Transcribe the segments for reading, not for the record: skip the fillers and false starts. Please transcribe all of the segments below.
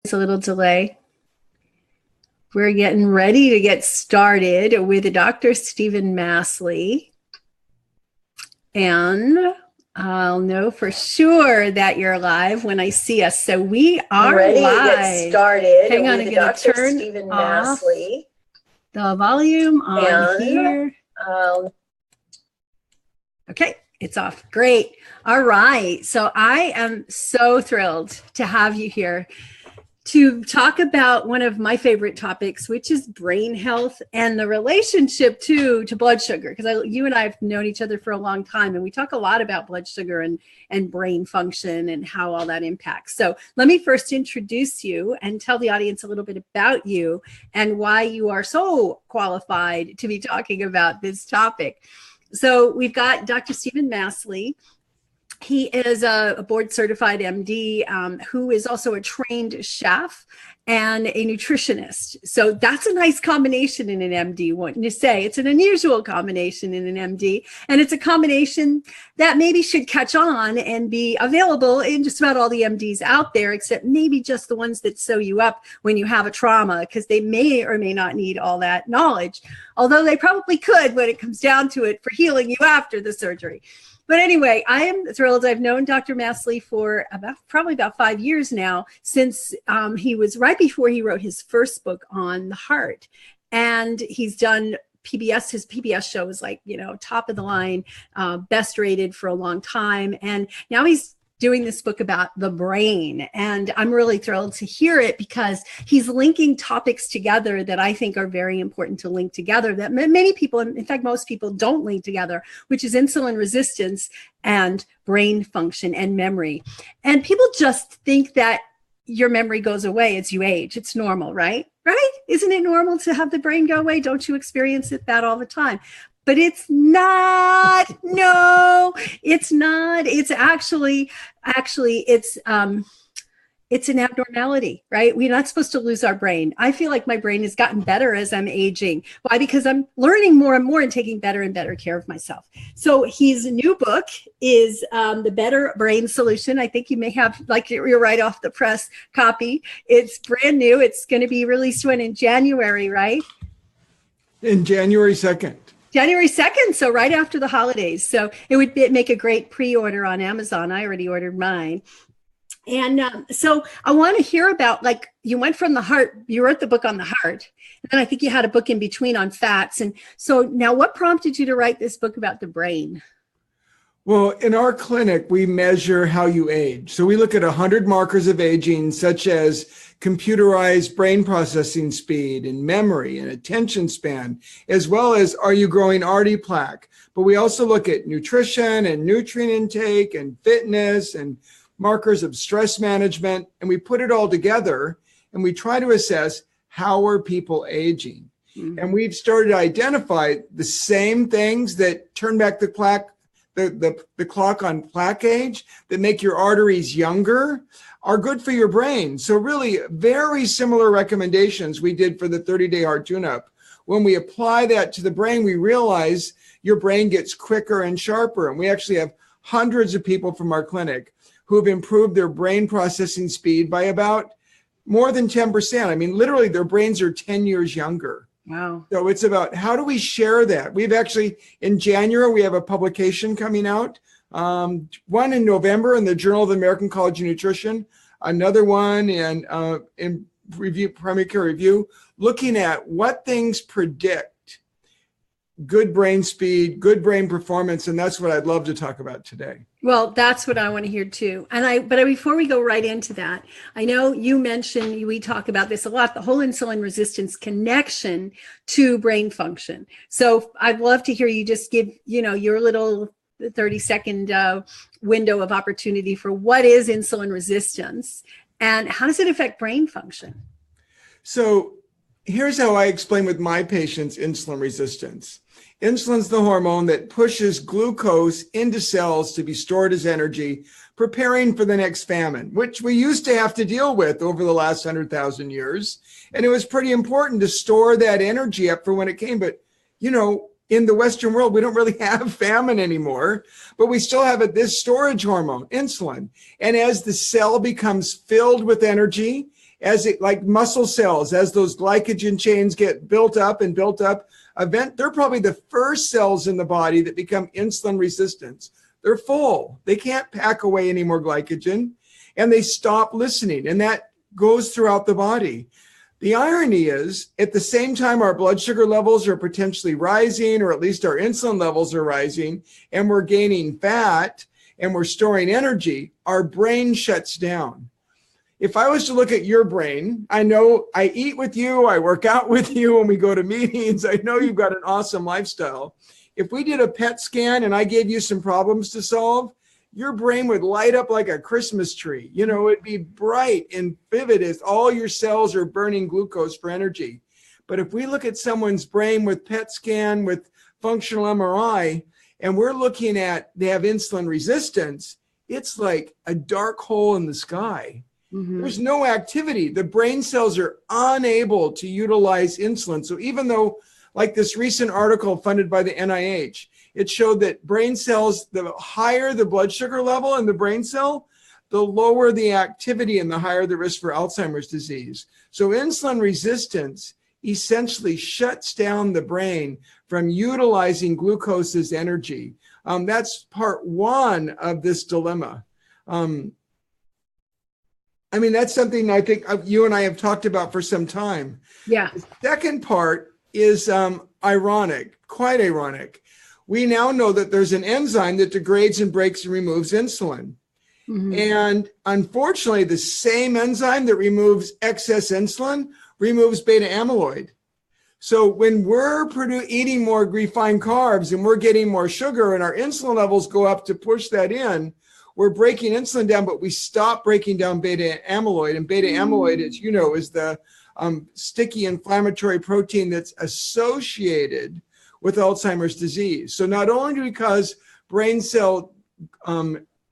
It's a little delay. We're getting ready to get started with Dr. Stephen Masley. And I'll know for sure that you're live when I see us. So we are ready live. To get started. Hang on, I'm going to turn Stephen off Masley. The volume on here. Okay, it's off. Great. All right. So I am so thrilled to have you here to talk about one of my favorite topics, which is brain health and the relationship to blood sugar. Because you and I have known each other for a long time, and we talk a lot about blood sugar and brain function and how all that impacts. So let me first introduce you and tell the audience a little bit about you and why you are so qualified to be talking about this topic. So we've got Dr. Stephen Masley. He is a board certified MD who is also a trained chef and a nutritionist. So that's a nice combination in an MD, wouldn't you say? It's an unusual combination in an MD. And it's a combination that maybe should catch on and be available in just about all the MDs out there, except maybe just the ones that sew you up when you have a trauma, because they may or may not need all that knowledge, although they probably could when it comes down to it for healing you after the surgery. But anyway, I am thrilled. I've known Dr. Masley for probably about 5 years now, since he was right before he wrote his first book on the heart. And he's done PBS. His PBS show was like, top of the line, best rated for a long time. And now he's doing this book about the brain. And I'm really thrilled to hear it because he's linking topics together that I think are very important to link together, that many people, in fact, most people don't link together, which is insulin resistance and brain function and memory. And people just think that your memory goes away as you age. It's normal, right? Right? Isn't it normal to have the brain go away? Don't you experience that all the time? But it's not. No, it's not. It's actually, it's an abnormality, right? We're not supposed to lose our brain. I feel like my brain has gotten better as I'm aging. Why? Because I'm learning more and more and taking better and better care of myself. So his new book is The Better Brain Solution. I think you may have, like, you're right off the press copy. It's brand new. It's going to be released in January, right? In January 2nd. January 2nd, so right after the holidays. So it would make a great pre-order on Amazon. I already ordered mine. And so I want to hear about, like, you went from the heart, you wrote the book on the heart, and then I think you had a book in between on fats. And so now what prompted you to write this book about the brain? Well, in our clinic, we measure how you age. So we look at 100 markers of aging, such as computerized brain processing speed and memory and attention span, as well as are you growing artery plaque. But we also look at nutrition and nutrient intake and fitness and markers of stress management. And we put it all together and we try to assess how are people aging. Mm-hmm. And we've started to identify the same things that turn back the clock on plaque age, that make your arteries younger, are good for your brain. So really very similar recommendations we did for the 30-day heart tune-up. When we apply that to the brain, we realize your brain gets quicker and sharper. And we actually have hundreds of people from our clinic who have improved their brain processing speed by about more than 10%. I mean, literally their brains are 10 years younger. Wow. So it's about how do we share that? We've actually, in January, we have a publication coming out, one in November in the Journal of the American College of Nutrition, another one in Primary Care Review, looking at what things predict good brain speed, good brain performance, and that's what I'd love to talk about today. Well, that's what I want to hear too. But before we go right into that, I know you mentioned, we talk about this a lot, the whole insulin resistance connection to brain function. So I'd love to hear you just give, your little 30-second window of opportunity for what is insulin resistance and how does it affect brain function? So here's how I explain with my patients insulin resistance. Insulin's the hormone that pushes glucose into cells to be stored as energy, preparing for the next famine, which we used to have to deal with over the last 100,000 years. And it was pretty important to store that energy up for when it came. But, in the Western world, we don't really have famine anymore, but we still have this storage hormone, insulin. And as the cell becomes filled with energy as it, like muscle cells, as those glycogen chains get built up, they're probably the first cells in the body that become insulin resistant. They're full. They can't pack away any more glycogen, and they stop listening, and that goes throughout the body. The irony is, at the same time our blood sugar levels are potentially rising, or at least our insulin levels are rising, and we're gaining fat, and we're storing energy, our brain shuts down. If I was to look at your brain, I know I eat with you, I work out with you when we go to meetings, I know you've got an awesome lifestyle. If we did a PET scan and I gave you some problems to solve, your brain would light up like a Christmas tree. You know, it'd be bright and vivid as all your cells are burning glucose for energy. But if we look at someone's brain with PET scan, with functional MRI, and we're looking at they have insulin resistance, it's like a dark hole in the sky. Mm-hmm. There's no activity. The brain cells are unable to utilize insulin. So even though, like this recent article funded by the NIH, it showed that brain cells, the higher the blood sugar level in the brain cell, the lower the activity and the higher the risk for Alzheimer's disease. So insulin resistance essentially shuts down the brain from utilizing glucose as energy. That's part one of this dilemma. I mean, that's something I think you and I have talked about for some time. Yeah. The second part is ironic, quite ironic. We now know that there's an enzyme that degrades and breaks and removes insulin. Mm-hmm. And unfortunately, the same enzyme that removes excess insulin removes beta amyloid. So when we're eating more refined carbs and we're getting more sugar and our insulin levels go up to push that in, we're breaking insulin down, but we stop breaking down beta amyloid. And beta amyloid, as you know, is the sticky inflammatory protein that's associated with Alzheimer's disease. So not only because brain cell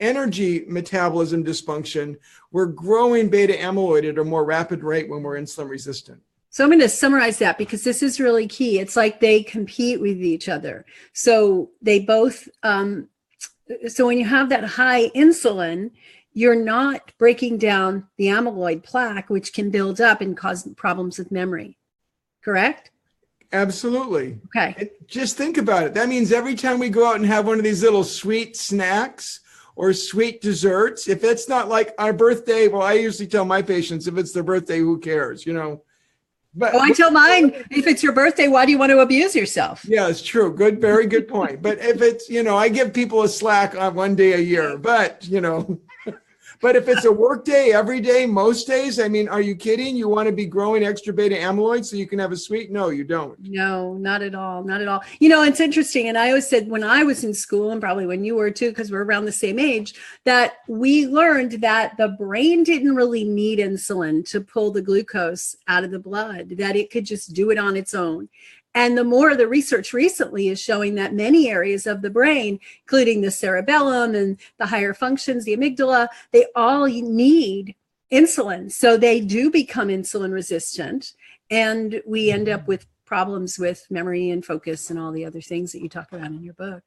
energy metabolism dysfunction, we're growing beta amyloid at a more rapid rate when we're insulin resistant. So I'm going to summarize that because this is really key. It's like they compete with each other. So they both, so when you have that high insulin, you're not breaking down the amyloid plaque, which can build up and cause problems with memory. Correct? Absolutely. Okay. And just think about it. That means every time we go out and have one of these little sweet snacks or sweet desserts, if it's not like our birthday, well, I usually tell my patients, if it's their birthday, who cares, you know? But I tell mine, if it's your birthday, why do you want to abuse yourself? Yeah, it's true. Good, very good point. But if it's, you know, I give people a slack on one day a year, but, you know, but if it's a work day, every day, most days, I mean, are you kidding? You want to be growing extra beta amyloid so you can have a sweet? No, you don't. No, not at all. Not at all. You know, it's interesting. And I always said when I was in school, and probably when you were too, because we're around the same age, that we learned that the brain didn't really need insulin to pull the glucose out of the blood, that it could just do it on its own. And the more the research recently is showing that many areas of the brain, including the cerebellum and the higher functions, the amygdala, they all need insulin. So they do become insulin resistant. And we end up with problems with memory and focus and all the other things that you talk about in your book.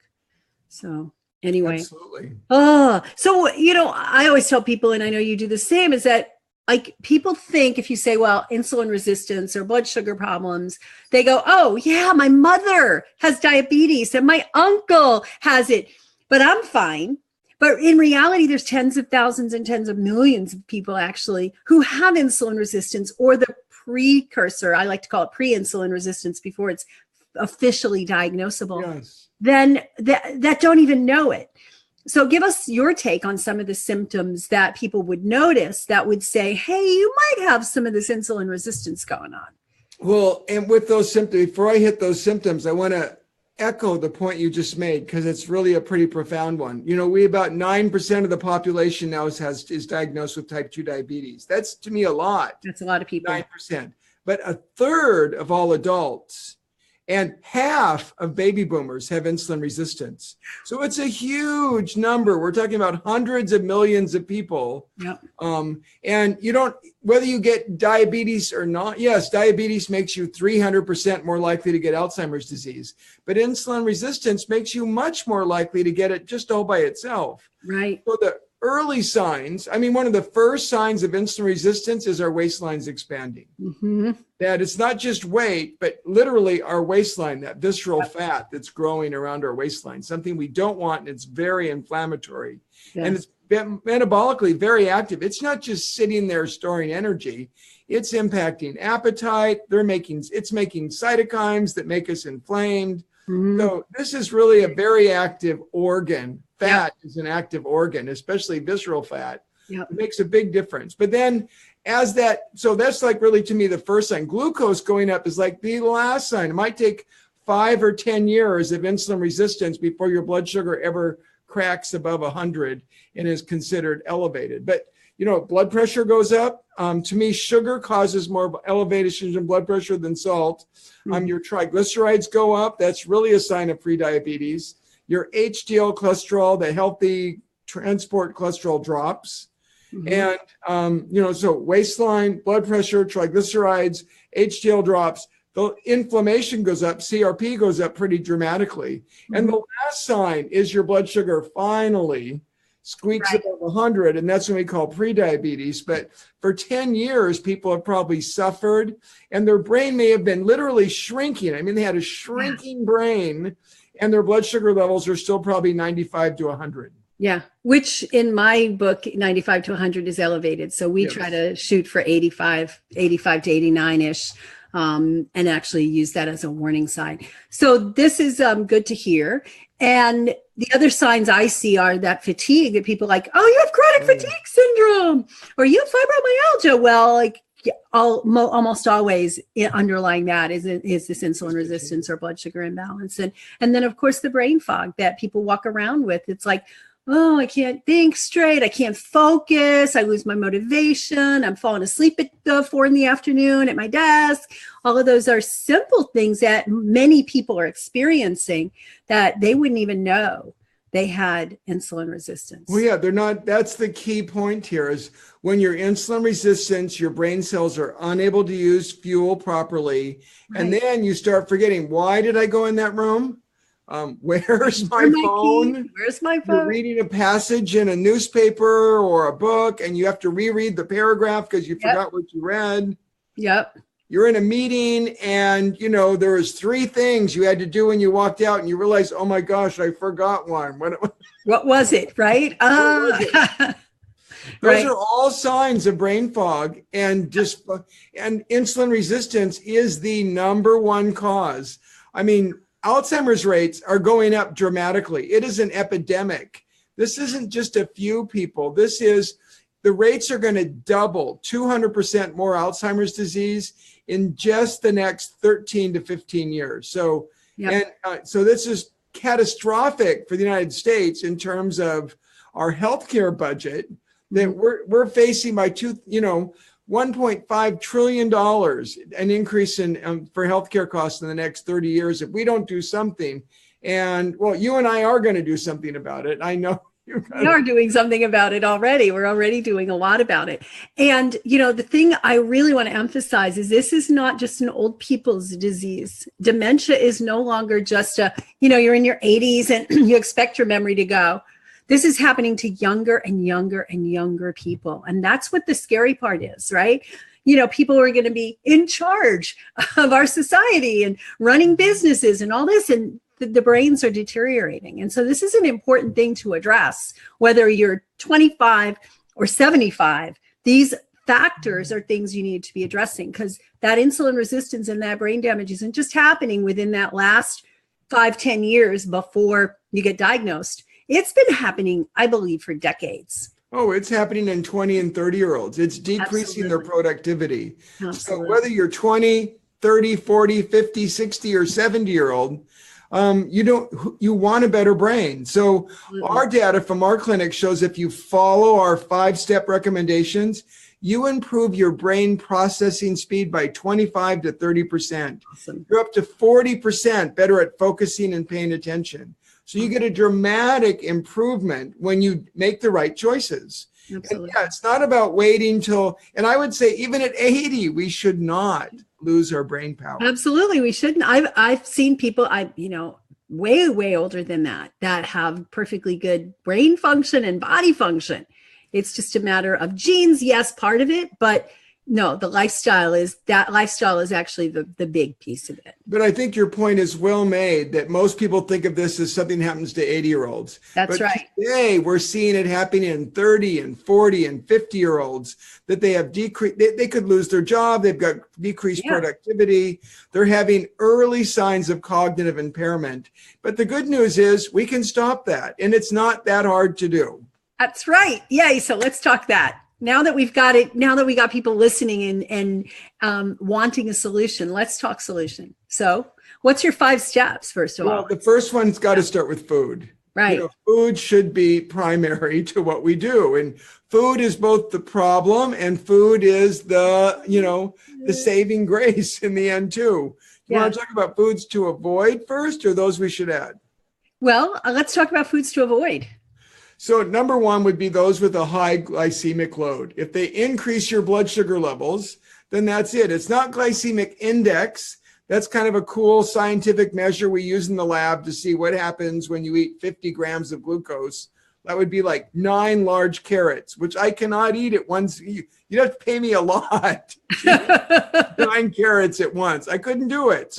So anyway. Absolutely. Oh, so, you know, I always tell people, and I know you do the same, is that like people think if you say, well, insulin resistance or blood sugar problems, they go, oh, yeah, my mother has diabetes and my uncle has it, but I'm fine. But in reality, there's tens of thousands and tens of millions of people actually who have insulin resistance or the precursor, I like to call it pre-insulin resistance before it's officially diagnosable, Yes. then that don't even know it. So give us your take on some of the symptoms that people would notice that would say, hey, you might have some of this insulin resistance going on. Well, and with those symptoms, before I hit those symptoms, I want to echo the point you just made because it's really a pretty profound one. You know, we about 9% of the population now is diagnosed with type 2 diabetes. That's to me a lot. That's a lot of people. 9%. But a third of all adults and half of baby boomers have insulin resistance. So it's a huge number. We're talking about hundreds of millions of people. Yep. And you don't, whether you get diabetes or not, yes, diabetes makes you 300% more likely to get Alzheimer's disease. But insulin resistance makes you much more likely to get it just all by itself. Right. So the early signs, I mean, one of the first signs of insulin resistance is our waistlines expanding. Mm-hmm. That it's not just weight, but literally our waistline, that visceral fat that's growing around our waistline, something we don't want, and it's very inflammatory. Yeah. And it's metabolically very active. It's not just sitting there storing energy. It's impacting appetite. It's making cytokines that make us inflamed. Mm-hmm. So this is really a very active organ. Fat is an active organ, especially visceral fat. It makes a big difference. But then so that's like really to me the first sign. Glucose going up is like the last sign. It might take 5 or 10 years of insulin resistance before your blood sugar ever cracks above 100 and is considered elevated. But blood pressure goes up. To me, sugar causes more elevations in blood pressure than salt. Your triglycerides go up. That's really a sign of prediabetes. Your HDL cholesterol, the healthy transport cholesterol, drops. Mm-hmm. And, so waistline, blood pressure, triglycerides, HDL drops. The inflammation goes up. CRP goes up pretty dramatically. Mm-hmm. And the last sign is your blood sugar finally squeaks above 100, and that's what we call prediabetes. But for 10 years, people have probably suffered, and their brain may have been literally shrinking. I mean, they had a shrinking brain, and their blood sugar levels are still probably 95 to 100. Yeah, which in my book, 95 to 100 is elevated. So we try to shoot for 85 to 89-ish. And actually use that as a warning sign. So this is good to hear. And the other signs I see are that fatigue, that people like, oh, you have chronic fatigue syndrome, or you have fibromyalgia. Well, like almost always underlying that is this insulin resistance or blood sugar imbalance. And then, of course, the brain fog that people walk around with. It's like, oh, I can't think straight. I can't focus. I lose my motivation. I'm falling asleep at 4 p.m. at my desk. All of those are simple things that many people are experiencing that they wouldn't even know they had insulin resistance. Well, yeah, they're not. That's the key point here is when you're insulin resistant, your brain cells are unable to use fuel properly. Right. And then you start forgetting, why did I go in that room? Where's my phone? Where's my phone? You're reading a passage in a newspaper or a book, and you have to reread the paragraph because you forgot what you read. Yep. You're in a meeting, and there was 3 things you had to do when you walked out, and you realize, oh my gosh, I forgot one. What was it? Right? Those are all signs of brain fog, and insulin resistance is the number one cause. I mean, Alzheimer's rates are going up dramatically. It is an epidemic. This isn't just a few people. The rates are going to double, 200% more Alzheimer's disease in just the next 13 to 15 years. So, so this is catastrophic for the United States in terms of our healthcare budget that we're facing by $1.5 trillion, an increase in for healthcare costs in the next 30 years if we don't do something. And well, you and I are going to do something about it. I know we are doing something about it already. We're already doing a lot about it. And, the thing I really want to emphasize is this is not just an old people's disease. Dementia is no longer just you're in your 80s and you expect your memory to go. This is happening to younger and younger and younger people. And that's what the scary part is, right? People are going to be in charge of our society and running businesses and all this, and the brains are deteriorating. And so this is an important thing to address, whether you're 25 or 75. These factors are things you need to be addressing, because that insulin resistance and that brain damage isn't just happening within that last 5-10 years before you get diagnosed. It's been happening, I believe, for decades. Oh, it's happening in 20 and 30-year-olds. It's decreasing their productivity. Absolutely. So whether you're 20, 30, 40, 50, 60, or 70-year-old, you want a better brain. So our data from our clinic shows if you follow our 5-step recommendations, you improve your brain processing speed by 25 to 30%. Awesome. You're up to 40% better at focusing and paying attention. So you get a dramatic improvement when you make the right choices. Absolutely. And it's not about waiting and I would say even at 80, we should not lose our brain power. Absolutely. We shouldn't. I've seen people, way older than that have perfectly good brain function and body function. It's just a matter of genes. Yes, part of it, but no, the lifestyle is actually the big piece of it. But I think your point is well made, that most people think of this as something that happens to 80-year-olds. That's right. Today, we're seeing it happening in 30 and 40 and 50-year-olds, that they have decreased, they could lose their job, they've got decreased productivity, they're having early signs of cognitive impairment. But the good news is we can stop that, and it's not that hard to do. That's right. Yay. So let's talk that. Now that we've got it, now that we got people listening and wanting a solution, let's talk solution. So what's your 5 steps, first of all? Well, the first one's got to start with food. Right. Food should be primary to what we do. And food is both the problem and food is the saving grace in the end too. You want to talk about foods to avoid first, or those we should add? Well, let's talk about foods to avoid. So number 1 would be those with a high glycemic load. If they increase your blood sugar levels, then that's it. It's not glycemic index. That's kind of a cool scientific measure we use in the lab to see what happens when you eat 50 grams of glucose. That would be like 9 large carrots, which I cannot eat at once. You'd have to pay me a lot. 9 carrots at once. I couldn't do it.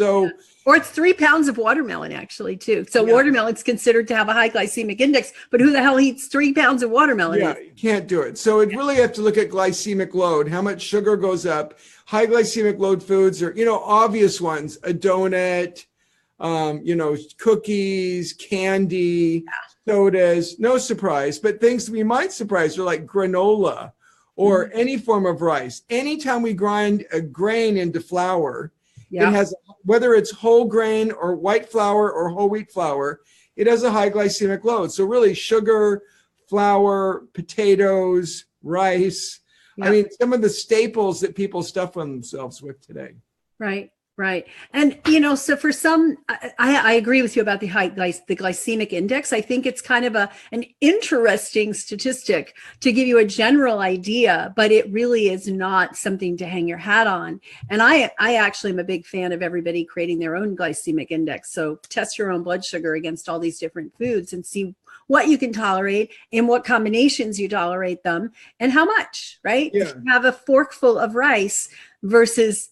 Or it's 3 pounds of watermelon, actually, too. So watermelon's considered to have a high glycemic index, but who the hell eats 3 pounds of watermelon? Yeah, you can't do it. So it really have to look at glycemic load, how much sugar goes up. High glycemic load foods are, obvious ones, a donut, cookies, candy, sodas, no surprise. But things we might surprise are like granola or any form of rice. Anytime we grind a grain into flour, it has, whether it's whole grain or white flour or whole wheat flour, it has a high glycemic load. So really sugar, flour, potatoes, rice. I mean, some of the staples that people stuff themselves with today. Right. Right. And, so for some, I agree with you about the glycemic index. I think it's kind of an interesting statistic to give you a general idea, but it really is not something to hang your hat on. And I actually am a big fan of everybody creating their own glycemic index. So test your own blood sugar against all these different foods and see what you can tolerate and what combinations you tolerate them and how much, right? Yeah. If you have a forkful of rice versus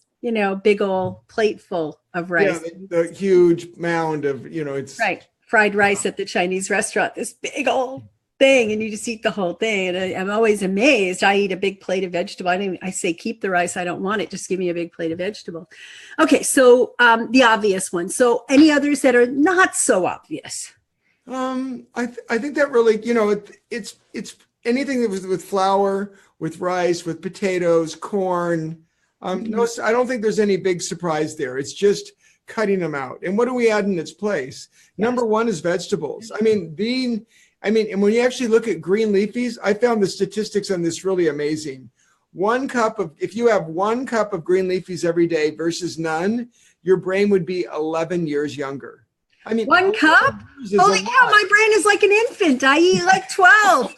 big old plate full of rice. Yeah, the huge mound of, it's right. Fried rice at the Chinese restaurant, this big old thing, and you just eat the whole thing. And I'm always amazed. I eat a big plate of vegetable. I say, keep the rice. I don't want it. Just give me a big plate of vegetable. Okay. So the obvious one. So any others that are not so obvious? I think that really, it's anything that was with flour, with rice, with potatoes, corn. No, I don't think there's any big surprise there. It's just cutting them out. And what do we add in its place? Number 1 is vegetables. And when you actually look at green leafies, I found the statistics on this really amazing. If you have 1 cup of green leafies every day versus none, your brain would be 11 years younger. 1 cup? Holy cow, my brain is like an infant. I eat like 12.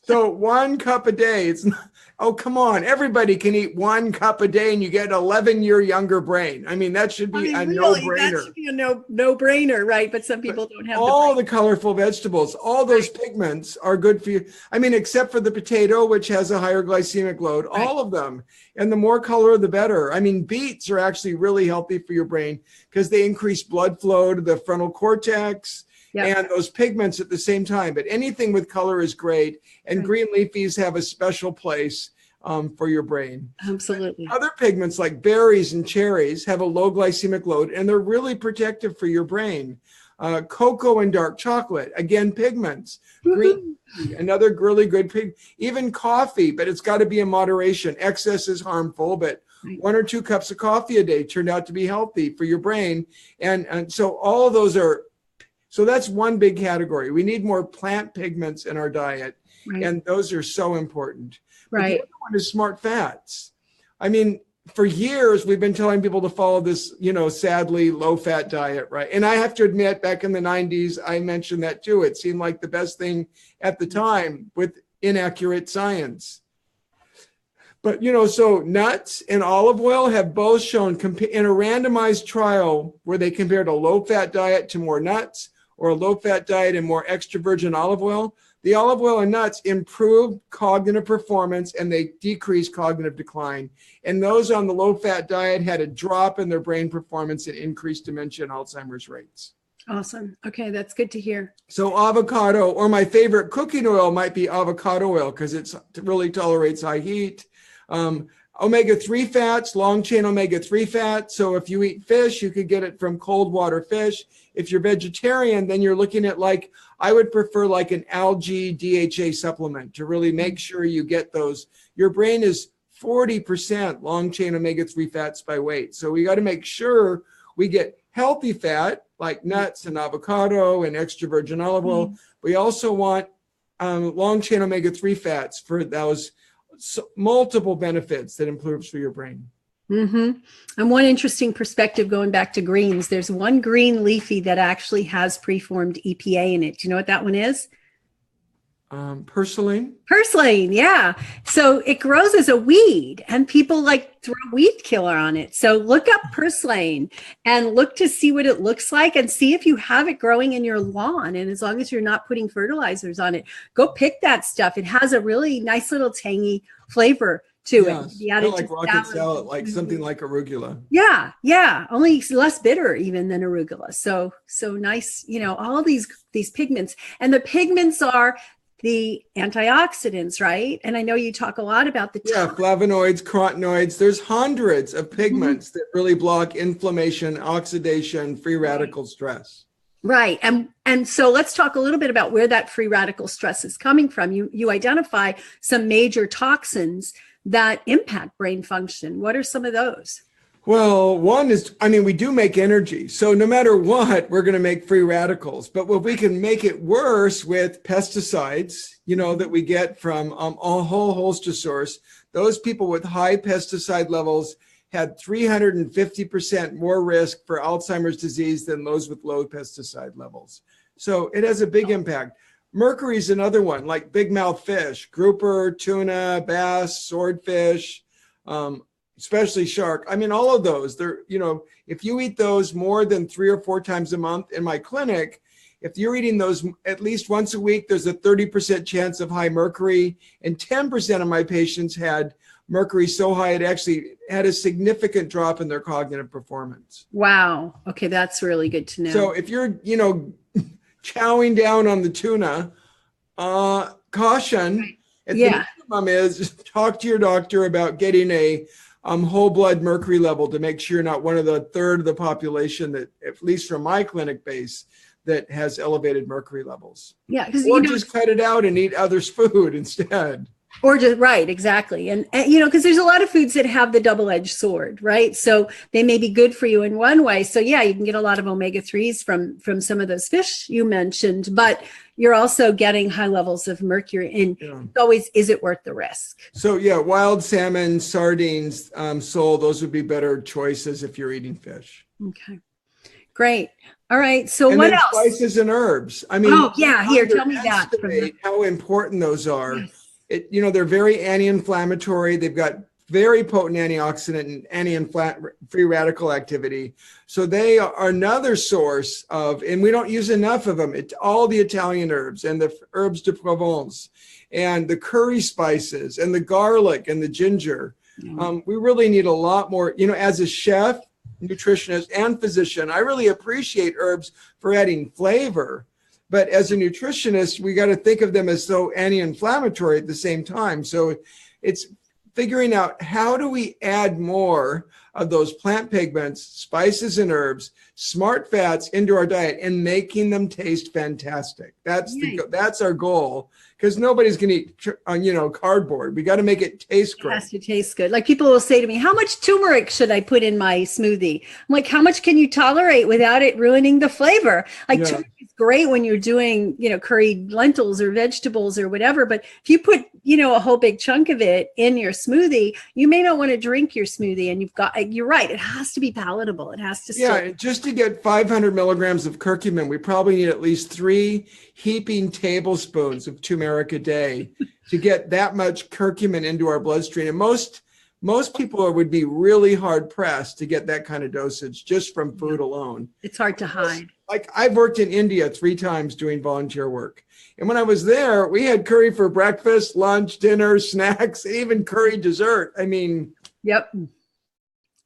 So 1 cup a day, it's not, oh, come on. Everybody can eat 1 cup a day and you get an 11-year younger brain. That should be a no-brainer. That should be a no-brainer, right? But some people don't have all the colorful vegetables, all those pigments are good for you. Except for the potato, which has a higher glycemic load, all of them. And the more color, the better. Beets are actually really healthy for your brain because they increase blood flow to the frontal cortex. And those pigments at the same time. But anything with color is great. And green leafies have a special place for your brain. Absolutely. Other pigments like berries and cherries have a low glycemic load, and they're really protective for your brain. Cocoa and dark chocolate, again, pigments. Green tea, another really good pig. Even coffee, but it's got to be in moderation. Excess is harmful, but 1 or 2 cups of coffee a day turned out to be healthy for your brain. And so all of those are. So that's one big category. We need more plant pigments in our diet, and those are so important. Right. The other one is smart fats. For years, we've been telling people to follow this, sadly low-fat diet, right? And I have to admit, back in the 90s, I mentioned that too. It seemed like the best thing at the time with inaccurate science. But, so nuts and olive oil have both shown in a randomized trial where they compared a low-fat diet to more nuts, or a low-fat diet and more extra virgin olive oil, The olive oil and nuts improve cognitive performance and they decrease cognitive decline. And those on the low-fat diet had a drop in their brain performance and increased dementia and Alzheimer's rates. Awesome. Okay, that's good to hear. So avocado, or my favorite cooking oil might be avocado oil because it really tolerates high heat. Omega-3 fats, long-chain omega-3 fat. So if you eat fish, you could get it from cold water fish. If you're vegetarian, then you're looking at I would prefer like an algae DHA supplement to really make sure you get those. Your brain is 40% long-chain omega-3 fats by weight. So we got to make sure we get healthy fat like nuts and avocado and extra virgin olive oil. We also want long-chain omega-3 fats for those multiple benefits that improves for your brain. And one interesting perspective going back to greens, there's one green leafy that actually has preformed EPA in it. Do you know what that one is? Purslane. Purslane, yeah. So it grows as a weed and people throw weed killer on it. So look up purslane and look to see what it looks like and see if you have it growing in your lawn. And as long as you're not putting fertilizers on it, go pick that stuff. It has a really nice little tangy flavor to it. Kind of like rocket salad, like something like arugula. Yeah. Only less bitter even than arugula. So nice, all these pigments. And the pigments are the antioxidants, right? And I know you talk a lot about the flavonoids, carotenoids. There's hundreds of pigments that really block inflammation, oxidation, free radical stress. Right. And so let's talk a little bit about where that free radical stress is coming from. You identify some major toxins that impact brain function. What are some of those? Well, one is, we do make energy. So no matter what, we're going to make free radicals. But if we can make it worse with pesticides, that we get from a whole host of source, those people with high pesticide levels had 350% more risk for Alzheimer's disease than those with low pesticide levels. So it has a big impact. Mercury is another one, like big mouth fish, grouper, tuna, bass, swordfish, especially shark. All of those, if you eat those more than 3 or 4 times a month in my clinic, if you're eating those at least once a week, there's a 30% chance of high mercury. And 10% of my patients had mercury so high, it actually had a significant drop in their cognitive performance. Wow. Okay. That's really good to know. So if you're, chowing down on the tuna, caution. At the minimum is talk to your doctor about getting a whole blood mercury level to make sure you're not one of the third of the population that, at least from my clinic base, that has elevated mercury levels. Yeah, or just cut it out and eat other food instead. Or just right, exactly. And because there's a lot of foods that have the double-edged sword, right? So they may be good for you in one way. So yeah, you can get a lot of omega-3s from some of those fish you mentioned, but you're also getting high levels of mercury. And it's always, is it worth the risk? So yeah, wild salmon, sardines, sole, those would be better choices if you're eating fish. Okay, great. All right. So and what else? Spices and herbs. Here, tell me that. How important those are. Yes. They're very anti-inflammatory. They've got very potent antioxidant and anti-free radical activity. So they are another source of, and we don't use enough of them. All the Italian herbs and the herbs de Provence and the curry spices and the garlic and the ginger. We really need a lot more, as a chef, nutritionist, and physician, I really appreciate herbs for adding flavor. But as a nutritionist, we got to think of them as so anti-inflammatory at the same time. So it's figuring out how do we add more of those plant pigments, spices and herbs, smart fats into our diet and making them taste fantastic. That's our goal, because nobody's going to eat, cardboard. We got to make it taste great. It has to taste good. Like people will say to me, how much turmeric should I put in my smoothie? I'm like, how much can you tolerate without it ruining the flavor? Turmeric is great when you're doing, curried lentils or vegetables or whatever. But if you put, a whole big chunk of it in your smoothie, you may not want to drink your smoothie. And you're right. It has to be palatable. It has to. Just to get 500 milligrams of curcumin, we probably need at least 3 heaping tablespoons of turmeric a day to get that much curcumin into our bloodstream. And most people would be really hard pressed to get that kind of dosage just from food alone. It's hard to hide. like I've worked in India 3 times doing volunteer work. And when I was there, we had curry for breakfast, lunch, dinner, snacks, even curry dessert. I mean, Yep.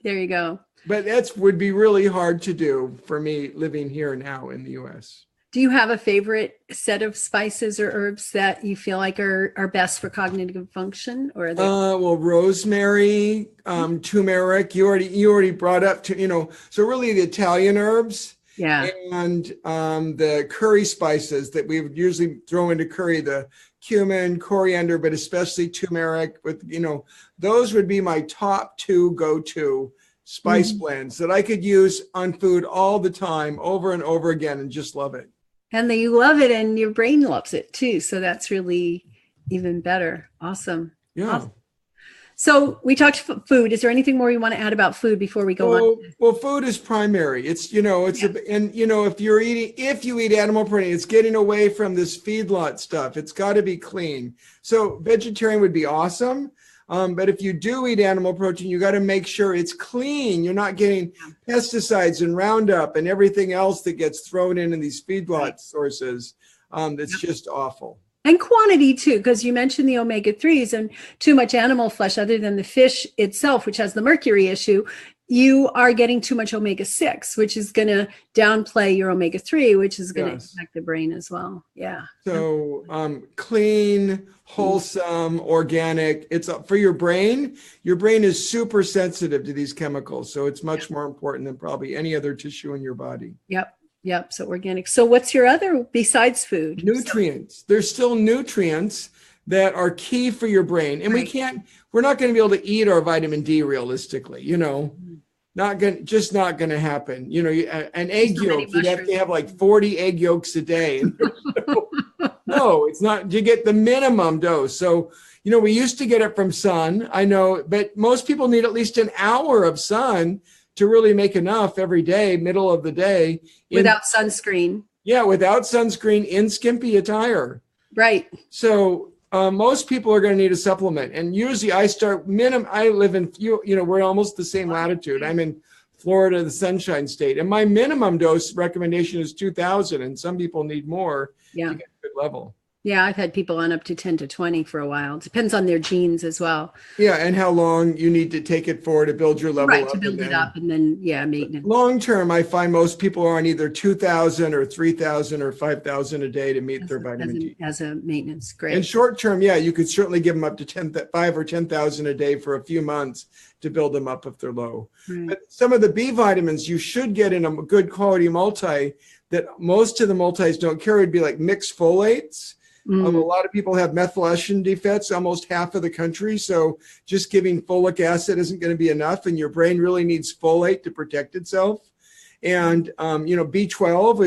There you go. but that would be really hard to do for me living here now in the US. Do you have a favorite set of spices or herbs that you feel like are best for cognitive function, or are they? Well, rosemary, turmeric. You already brought up to so really the Italian herbs, Yeah. and the curry spices that we would usually throw into curry, the cumin, coriander, but especially turmeric. With those would be my top 2 go-to spice blends that I could use on food all the time, over and over again, and just love it. And you love it, and your brain loves it too. So that's really even better. Awesome. Yeah. Awesome. So we talked food. Is there anything more you want to add about food before we go on? Well, food is primary. It's if you eat animal protein, it's getting away from this feedlot stuff. It's got to be clean. So vegetarian would be awesome. But if you do eat animal protein, you got to make sure it's clean. You're not getting pesticides and Roundup and everything else that gets thrown in these feedlot sources. That's just awful. And quantity too, because you mentioned the omega-3s, and too much animal flesh, other than the fish itself, which has the mercury issue, you are getting too much omega-6, which is going to downplay your omega-3, which is going to affect the brain as well. Yeah. So clean, wholesome, organic. It's for your brain. Your brain is super sensitive to these chemicals. So it's much more important than probably any other tissue in your body. Yep. So organic. So what's your other besides food? Nutrients. There's still nutrients that are key for your brain. And we're not going to be able to eat our vitamin D realistically, not going to happen. An egg yolk, you'd have to have like 40 egg yolks a day. No, it's not. You get the minimum dose. So, we used to get it from sun, I know, but most people need at least an hour of sun to really make enough every day, middle of the day. Without sunscreen. Yeah, without sunscreen, in skimpy attire. Right. So most people are going to need a supplement. And usually I live in, we're almost the same latitude. I'm in Florida, the Sunshine State. And my minimum dose recommendation is 2,000. And some people need more to get a good level. Yeah, I've had people on up to 10 to 20 for a while. Depends on their genes as well. Yeah, and how long you need to take it for to build your level up. Right, to build it up and then, maintenance. Long term, I find most people are on either 2,000 or 3,000 or 5,000 a day to meet their vitamin D. As a maintenance, great. And short term, you could certainly give them up to 5 or 10,000 a day for a few months to build them up if they're low. Right. But some of the B vitamins you should get in a good quality multi that most of the multis don't carry would be like mixed folates. A lot of people have methylation defects, almost half of the country. So just giving folic acid isn't going to be enough, and your brain really needs folate to protect itself. And B12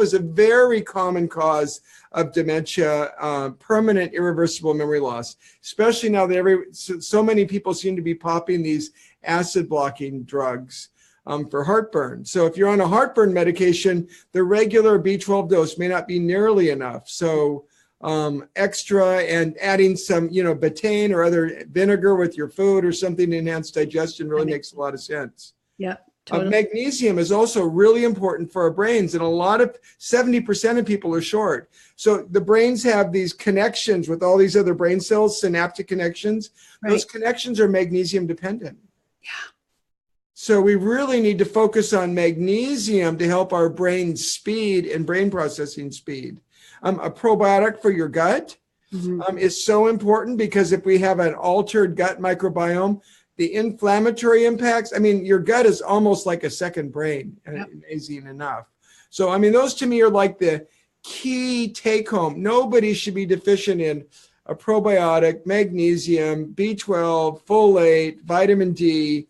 is a very common cause of dementia, permanent irreversible memory loss, especially now that so many people seem to be popping these acid blocking drugs for heartburn. So if you're on a heartburn medication, the regular B12 dose may not be nearly enough. So extra and adding some, betaine or other vinegar with your food or something to enhance digestion really makes a lot of sense. Yeah. Totally. Magnesium is also really important for our brains, and 70% of people are short. So the brains have these connections with all these other brain cells, synaptic connections. Right. Those connections are magnesium dependent. Yeah. So we really need to focus on magnesium to help our brain speed and brain processing speed. A probiotic for your gut is so important, because if we have an altered gut microbiome, the inflammatory impacts, your gut is almost like a second brain, amazing enough. So, those to me are like the key take home. Nobody should be deficient in a probiotic, magnesium, B12, folate, vitamin D.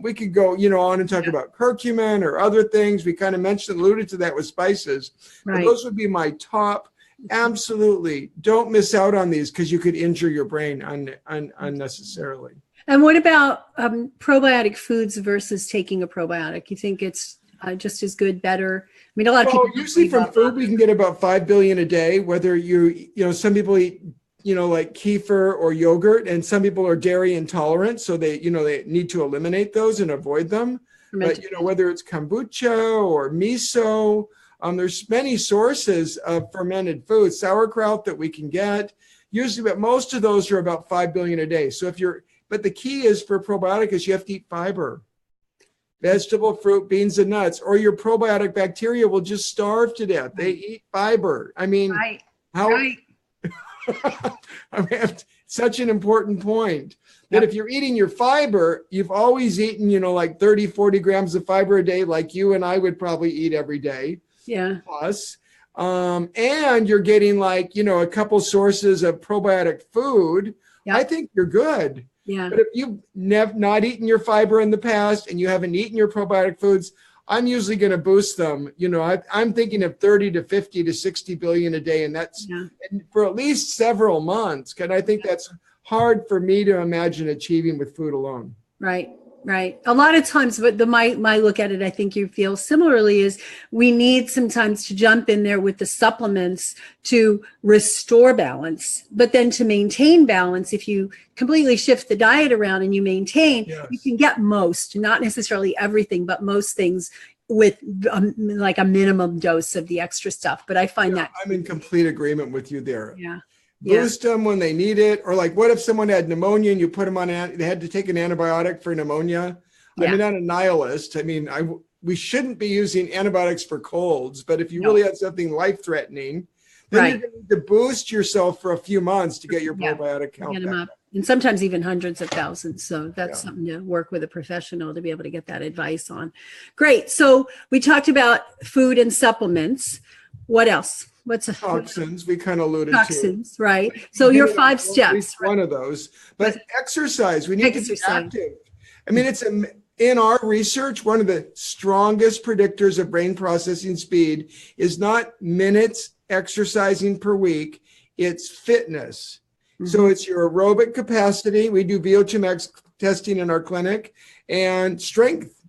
We could go, on and talk about curcumin or other things. We kind of alluded to that with spices. Right. But those would be my top. Absolutely. Don't miss out on these, because you could injure your brain unnecessarily. And what about probiotic foods versus taking a probiotic? You think it's just as good, better? A lot of people usually from food we can get about 5 billion a day. Whether some people eat like kefir or yogurt, and some people are dairy intolerant, so they need to eliminate those and avoid them. But, whether it's kombucha or miso, there's many sources of fermented foods, sauerkraut that we can get. Usually, but most of those are about 5 billion a day. So but the key is for probiotic is you have to eat fiber, vegetable, fruit, beans, and nuts, or your probiotic bacteria will just starve to death. They eat fiber. I mean, Right. I mean, such an important point that if you're eating your fiber, you've always eaten, like 30, 40 grams of fiber a day, like you and I would probably eat every day. Yeah. Plus, and you're getting a couple sources of probiotic food. Yep. I think you're good. Yeah. But if you've not eaten your fiber in the past and you haven't eaten your probiotic foods, I'm usually going to boost them. I'm thinking of 30 to 50 to 60 billion a day. And that's and for at least several months. And I think that's hard for me to imagine achieving with food alone. Right. Right. A lot of times, but my look at it, I think you feel similarly, is we need sometimes to jump in there with the supplements to restore balance, but then to maintain balance, if you completely shift the diet around and you maintain, you can get most, not necessarily everything, but most things with like a minimum dose of the extra stuff. But I find that I'm in complete agreement with you there. Yeah. Boost them when they need it. Or what if someone had pneumonia and you put them on, they had to take an antibiotic for pneumonia? Yeah. I'm not a nihilist. I mean, we shouldn't be using antibiotics for colds, but if you really had something life-threatening, then you're going to need to boost yourself for a few months to get your probiotic count get them back up. And sometimes even hundreds of thousands. So that's something to work with a professional to be able to get that advice on. Great. So we talked about food and supplements. What else? What's toxins? We kind of alluded to toxins, right? So your 5 steps. One of those, but exercise. We need to be active. I mean, it's in our research, one of the strongest predictors of brain processing speed is not minutes exercising per week; it's fitness. Mm-hmm. So it's your aerobic capacity. We do VO2max testing in our clinic, and strength.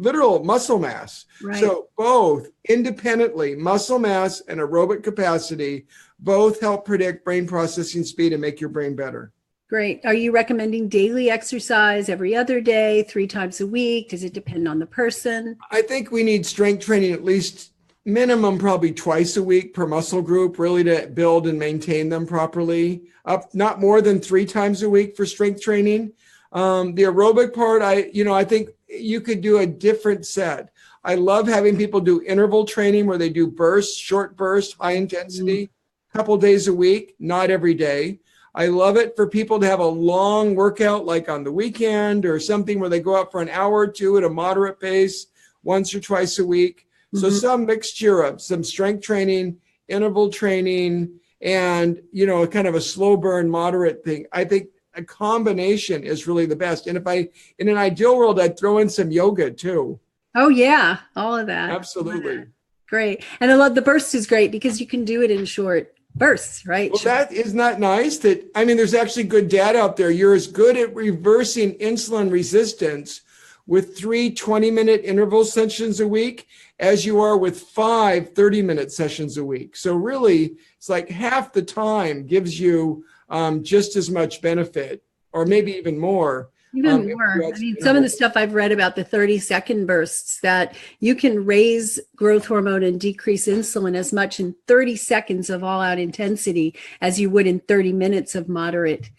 Literal muscle mass. Right. So both independently, muscle mass and aerobic capacity, both help predict brain processing speed and make your brain better. Great. Are you recommending daily exercise every other day, 3 times a week? Does it depend on the person? I think we need strength training at least minimum probably twice a week per muscle group, really to build and maintain them properly. Up not more than 3 times a week for strength training. The aerobic part, I think you could do a different set. I love having people do interval training where they do bursts, short bursts, high intensity, a couple days a week, not every day. I love it for people to have a long workout like on the weekend or something where they go out for an hour or two at a moderate pace once or twice a week. Mm-hmm. So some mixture of some strength training, interval training, and, kind of a slow burn, moderate thing. I think a combination is really the best. And in an ideal world, I'd throw in some yoga too. Oh yeah. All of that. Absolutely. Great. And I love the burst is great because you can do it in short bursts, right? Well, that is not nice there's actually good data out there. You're as good at reversing insulin resistance with 3 20-minute interval sessions a week as you are with 5 30-minute sessions a week. So really it's like half the time gives you just as much benefit, or maybe even more. Even more. I mean, some of the stuff I've read about the 30-second bursts, that you can raise growth hormone and decrease insulin as much in 30 seconds of all-out intensity as you would in 30 minutes of moderate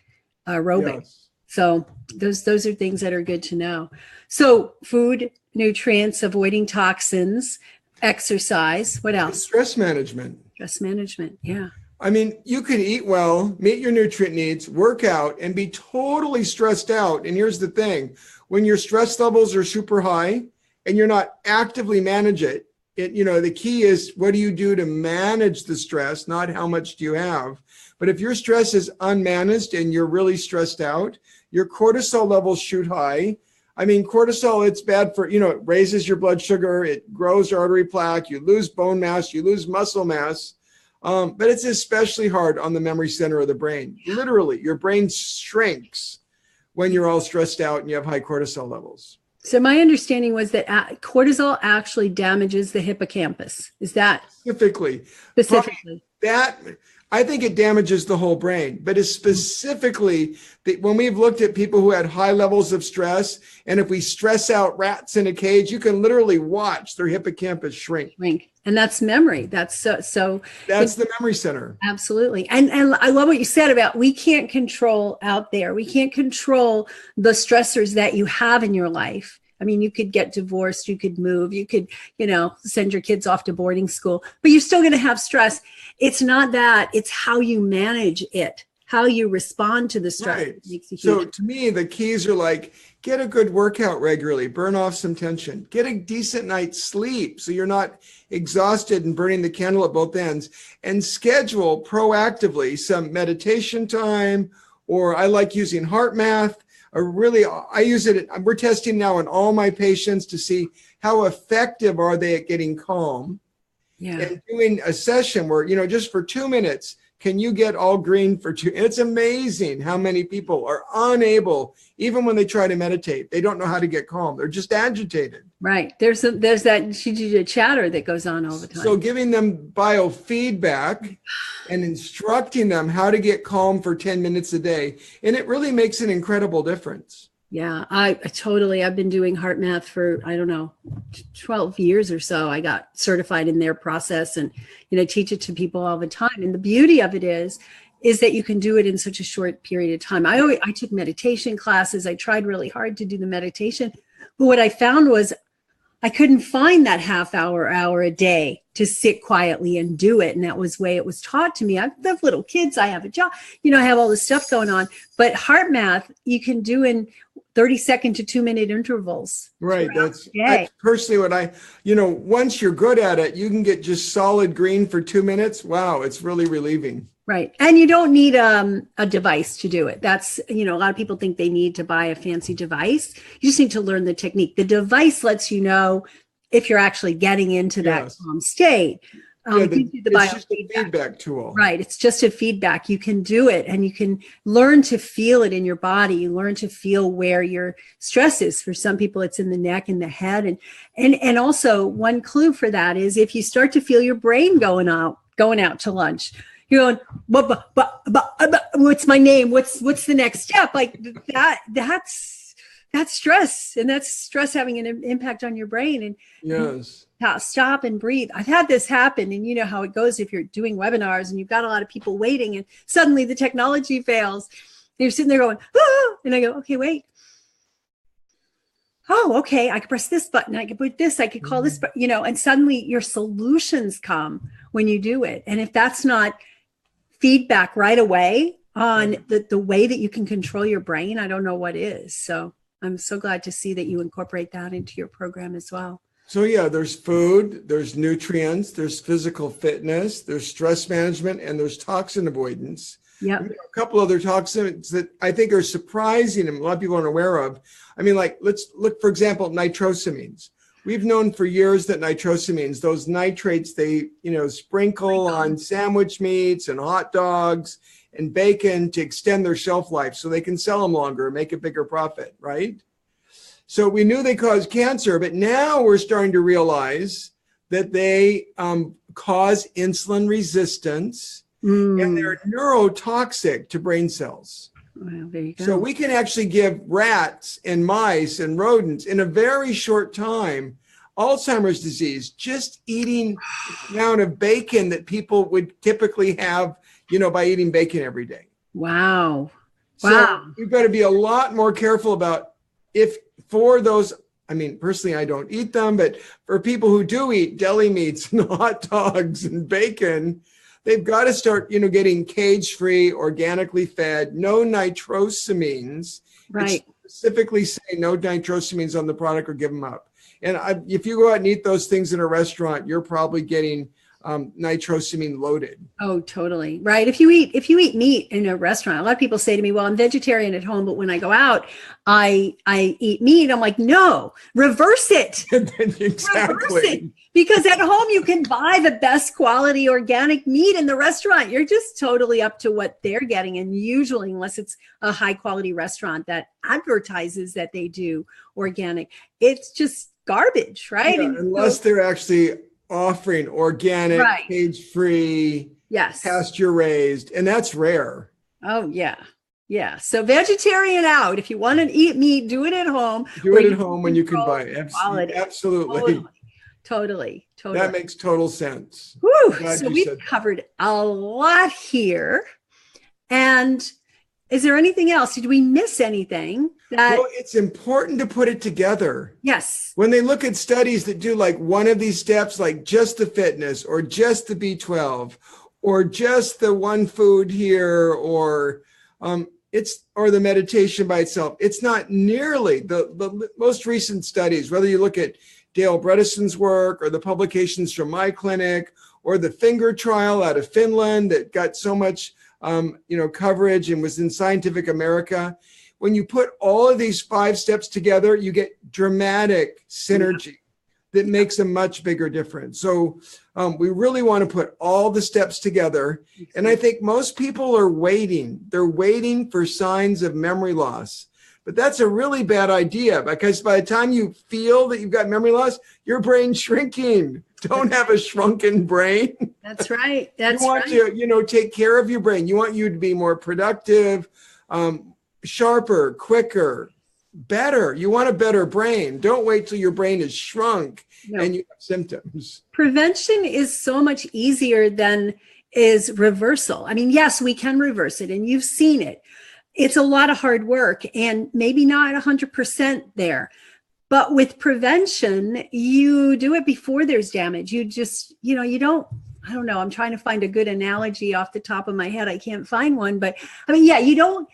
aerobic. Yes. So those are things that are good to know. So food, nutrients, avoiding toxins, exercise. What else? Stress management. Stress management. Yeah. I mean, you can eat well, meet your nutrient needs, work out, and be totally stressed out. And here's the thing. When your stress levels are super high and you're not actively manage it, the key is what do you do to manage the stress, not how much do you have. But if your stress is unmanaged and you're really stressed out, your cortisol levels shoot high. I mean, cortisol, it's bad for, it raises your blood sugar, it grows artery plaque, you lose bone mass, you lose muscle mass. But it's especially hard on the memory center of the brain. Literally, your brain shrinks when you're all stressed out and you have high cortisol levels. So my understanding was that cortisol actually damages the hippocampus. Is that specifically? Specifically. That I think it damages the whole brain, but it's specifically when we've looked at people who had high levels of stress, and if we stress out rats in a cage, you can literally watch their hippocampus shrink. And that's memory. That's so that's the memory center. Absolutely. And I love what you said about we can't control out there. We can't control the stressors that you have in your life. I mean, you could get divorced, you could move, you could, send your kids off to boarding school, but you're still going to have stress. It's not that, it's how you manage it, how you respond to the stress. Right. So to me, the keys are like, get a good workout regularly, burn off some tension, get a decent night's sleep so you're not exhausted and burning the candle at both ends, and schedule proactively some meditation time, or I like using heart math. I use it, we're testing now on all my patients to see how effective are they at getting calm. Yeah. And doing a session where, just for 2 minutes, can you get all green for 2? It's amazing how many people are unable, even when they try to meditate, they don't know how to get calm. They're just agitated. Right. There's that chatter that goes on all the time. So giving them biofeedback and instructing them how to get calm for 10 minutes a day. And it really makes an incredible difference. Yeah, I've been doing heart math for, 12 years or so. I got certified in their process and, teach it to people all the time. And the beauty of it is that you can do it in such a short period of time. I took meditation classes. I tried really hard to do the meditation, but what I found was I couldn't find that half hour a day to sit quietly and do it. And that was the way it was taught to me. I have little kids. I have a job, I have all this stuff going on, but heart math you can do in 30-second to 2-minute intervals. Right. That's personally what once you're good at it, you can get just solid green for 2 minutes. Wow. It's really relieving. Right. And you don't need a device to do it. That's, a lot of people think they need to buy a fancy device. You just need to learn the technique. The device lets you know if you're actually getting into that calm state. It's just a feedback tool. Right. It's just a feedback. You can do it and you can learn to feel it in your body. You learn to feel where your stress is. For some people, it's in the neck and the head. And also one clue for that is if you start to feel your brain going out to lunch, you're going, what's my name? What's the next step? Like that's stress, and that's stress having an impact on your brain. And yes, stop and breathe. I've had this happen, and you know how it goes if you're doing webinars and you've got a lot of people waiting, and suddenly the technology fails. And you're sitting there going, and I go, okay, wait. Oh, okay. I could press this button. I could put this. I could call this, and suddenly your solutions come when you do it. And if that's not feedback right away on the way that you can control your brain, I don't know what is. So I'm so glad to see that you incorporate that into your program as well. So there's food, there's nutrients, there's physical fitness, there's stress management, and there's toxin avoidance. Yeah. A couple other toxins that I think are surprising and a lot of people aren't aware of. Let's look, for example, nitrosamines. We've known for years that nitrosamines, those nitrates, they, sprinkle on sandwich meats and hot dogs and bacon to extend their shelf life so they can sell them longer and make a bigger profit, right? So we knew they caused cancer, but now we're starting to realize that they cause insulin resistance and they're neurotoxic to brain cells. Well, there you go. So we can actually give rats and mice and rodents in a very short time Alzheimer's disease, just eating the amount of bacon that people would typically have, by eating bacon every day. Wow. So we've got to be a lot more careful about for those, personally, I don't eat them, but for people who do eat deli meats and hot dogs and bacon, they've got to start, getting cage-free, organically fed, no nitrosamines. Right. It's specifically say no nitrosamines on the product or give them up. And if you go out and eat those things in a restaurant, you're probably getting nitrosamine loaded. Oh, totally. Right. If you eat meat in a restaurant, a lot of people say to me, well, I'm vegetarian at home, but when I go out, I eat meat. I'm like, no, reverse it. Exactly. Reverse it. Because at home, you can buy the best quality organic meat in the restaurant. You're just totally up to what they're getting. And usually, unless it's a high quality restaurant that advertises that they do organic, it's just garbage, right? Yeah, unless they're actually offering organic, cage-free, Yes. pasture raised, and that's rare. Oh, yeah. Yeah. So vegetarian out. If you want to eat meat, do it at home. Do it at home when you can buy it. Quality. Absolutely. Totally. That makes total sense. Whew. So we've covered a lot here. And is there anything else? Did we miss anything? Well, it's important to put it together. Yes. When they look at studies that do like one of these steps, like just the fitness or just the B12 or just the one food here or the meditation by itself, it's not nearly the most recent studies, whether you look at Dale Bredeson's work or the publications from my clinic or the finger trial out of Finland that got so much coverage and was in Scientific America. When you put all of these 5 steps together, you get dramatic synergy that makes a much bigger difference. So we really want to put all the steps together. And I think most people are waiting. They're waiting for signs of memory loss. But that's a really bad idea, because by the time you feel that you've got memory loss, your brain's shrinking. Don't have a shrunken brain. That's right. You want to, take care of your brain. You want you to be more productive, sharper, quicker, better. You want a better brain. Don't wait till your brain is shrunk and you have symptoms. Prevention is so much easier than is reversal. I mean, yes, we can reverse it, and you've seen it. It's a lot of hard work and maybe not 100% there. But with prevention, you do it before there's damage. You just, I don't know. I'm trying to find a good analogy off the top of my head. I can't find one, but I mean, yeah, you don't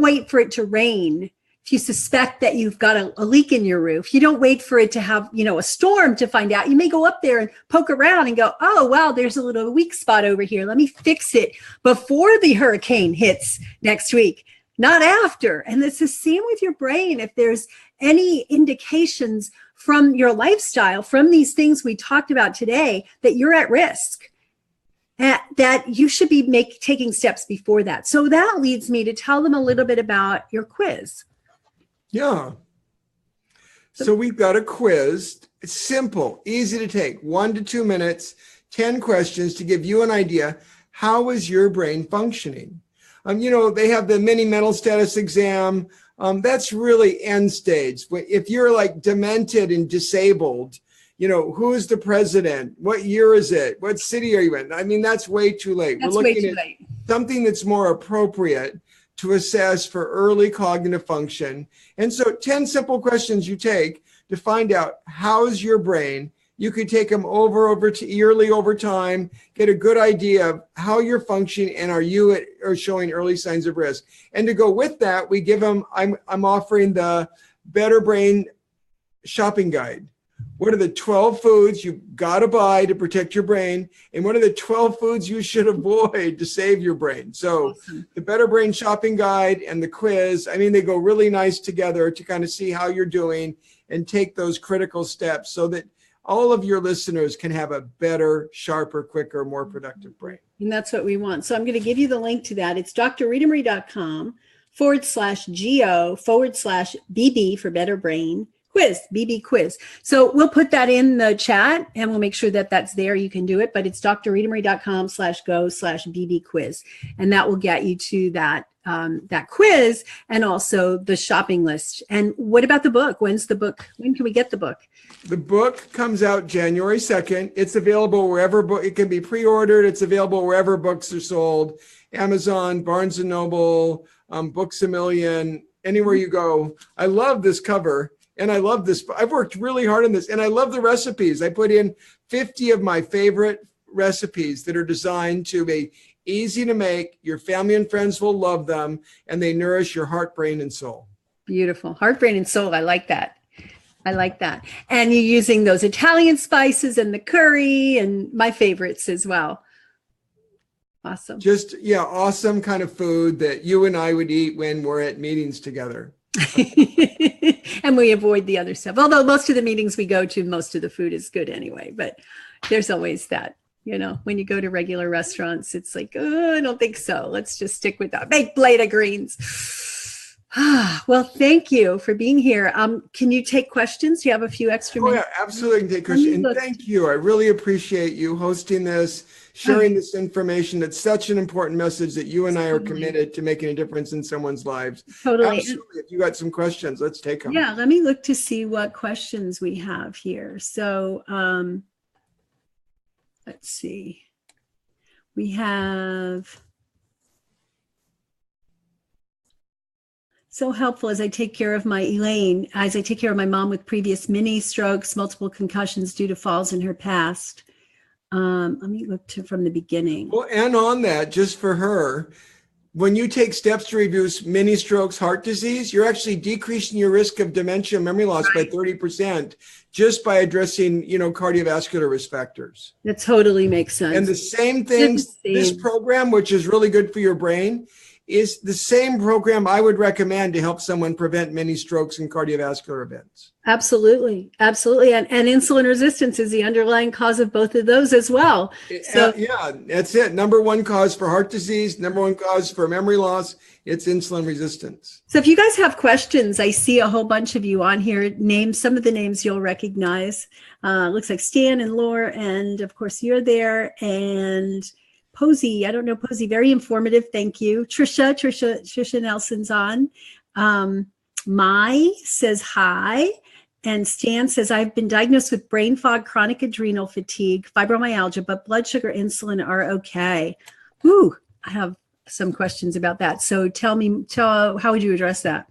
wait for it to rain. If you suspect that you've got a leak in your roof, you don't wait for it to have, a storm to find out. You may go up there and poke around and go, oh, wow, there's a little weak spot over here. Let me fix it before the hurricane hits next week, not after. And it's the same with your brain. If there's any indications from your lifestyle, from these things we talked about today, that you're at risk, that you should be taking steps before that. So that leads me to tell them a little bit about your quiz. Yeah. So we've got a quiz. It's simple, easy to take, 1 to 2 minutes, 10 questions to give you an idea. How is your brain functioning? They have the mini mental status exam. That's really end stage. If you're like demented and disabled, who is the president? What year is it? What city are you in? I mean, that's way too late. We're looking at something that's more appropriate to assess for early cognitive function. And so 10 simple questions you take to find out how's your brain. You could take them over to yearly over time, get a good idea of how you're functioning and are showing early signs of risk. And to go with that, we give them, I'm offering the Better Brain shopping guide. What are the 12 foods you've got to buy to protect your brain? And what are the 12 foods you should avoid to save your brain? So awesome. The Better Brain shopping guide and the quiz, they go really nice together to kind of see how you're doing and take those critical steps so that all of your listeners can have a better, sharper, quicker, more productive brain. And that's what we want. So I'm going to give you the link to that. It's drritamarie.com/go/BB for Better Brain quiz, BB quiz. So we'll put that in the chat and we'll make sure that that's there. You can do it, but it's drritamarie.com/go/BB quiz. And that will get you to that quiz and also the shopping list. And what about the book? When can we get the book? The book comes out January 2nd. It's available wherever it can be pre-ordered. It's available wherever books are sold. Amazon, Barnes & Noble, Books A Million, anywhere you go. I love this cover. And I love this. I've worked really hard on this. And I love the recipes. I put in 50 of my favorite recipes that are designed to be easy to make. Your family and friends will love them. And they nourish your heart, brain, and soul. Beautiful. Heart, brain, and soul. I like that. And you're using those Italian spices and the curry and my favorites as well. Awesome. Awesome kind of food that you and I would eat when we're at meetings together. And we avoid the other stuff. Although most of the meetings we go to, most of the food is good anyway. But there's always that, when you go to regular restaurants, it's like, oh, I don't think so. Let's just stick with that baked plate of greens. Well, thank you for being here. Can you take questions? Do you have a few extra Oh, minutes? yeah, absolutely. I can take questions. And thank you. I really appreciate you hosting this, sharing this information. It's such an important message that you and I are committed to making a difference in someone's lives. Totally. Absolutely. If you got some questions, let's take them. Yeah, let me look to see what questions we have here. So let's see. We have... So helpful as I take care of my mom with previous mini strokes, multiple concussions due to falls in her past. Let me look from the beginning. Well, and on that, just for her, when you take steps to reduce mini strokes, heart disease, you're actually decreasing your risk of dementia, memory loss by 30% just by addressing, cardiovascular risk factors. That totally makes sense. And the same things, this program, which is really good for your brain, is the same program I would recommend to help someone prevent many strokes and cardiovascular events. Absolutely. Absolutely. And insulin resistance is the underlying cause of both of those as well. So yeah, that's it. Number one cause for heart disease, number one cause for memory loss, it's insulin resistance. So if you guys have questions, I see a whole bunch of you on here. Name some of the names you'll recognize. Looks like Stan and Laura, and of course you're there. And Posey, I don't know Posey, very informative. Thank you. Trisha Nelson's on. Mai says hi. And Stan says, I've been diagnosed with brain fog, chronic adrenal fatigue, fibromyalgia, but blood sugar, insulin are okay. Ooh, I have some questions about that. So tell how would you address that?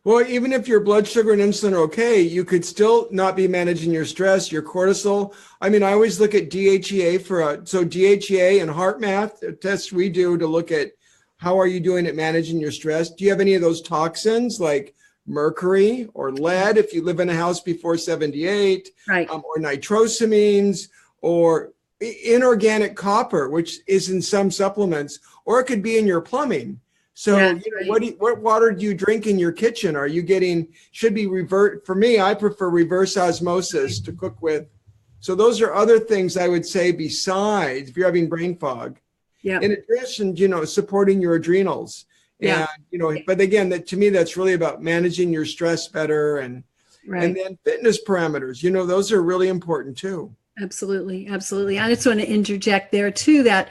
Well, even if your blood sugar and insulin are okay, you could still not be managing your stress, your cortisol. I mean, I always look at DHEA so DHEA and heart math tests we do to look at how are you doing at managing your stress. Do you have any of those toxins like mercury or lead if you live in a house before 78, right? Or nitrosamines or inorganic copper, which is in some supplements, or it could be in your plumbing. So what water do you drink in your kitchen? Are you for me, I prefer reverse osmosis to cook with. So those are other things I would say besides if you're having brain fog. Yeah. In addition, supporting your adrenals. Yeah. And, but again, to me, that's really about managing your stress better and then fitness parameters, those are really important too. Absolutely. Absolutely. I just want to interject there too, that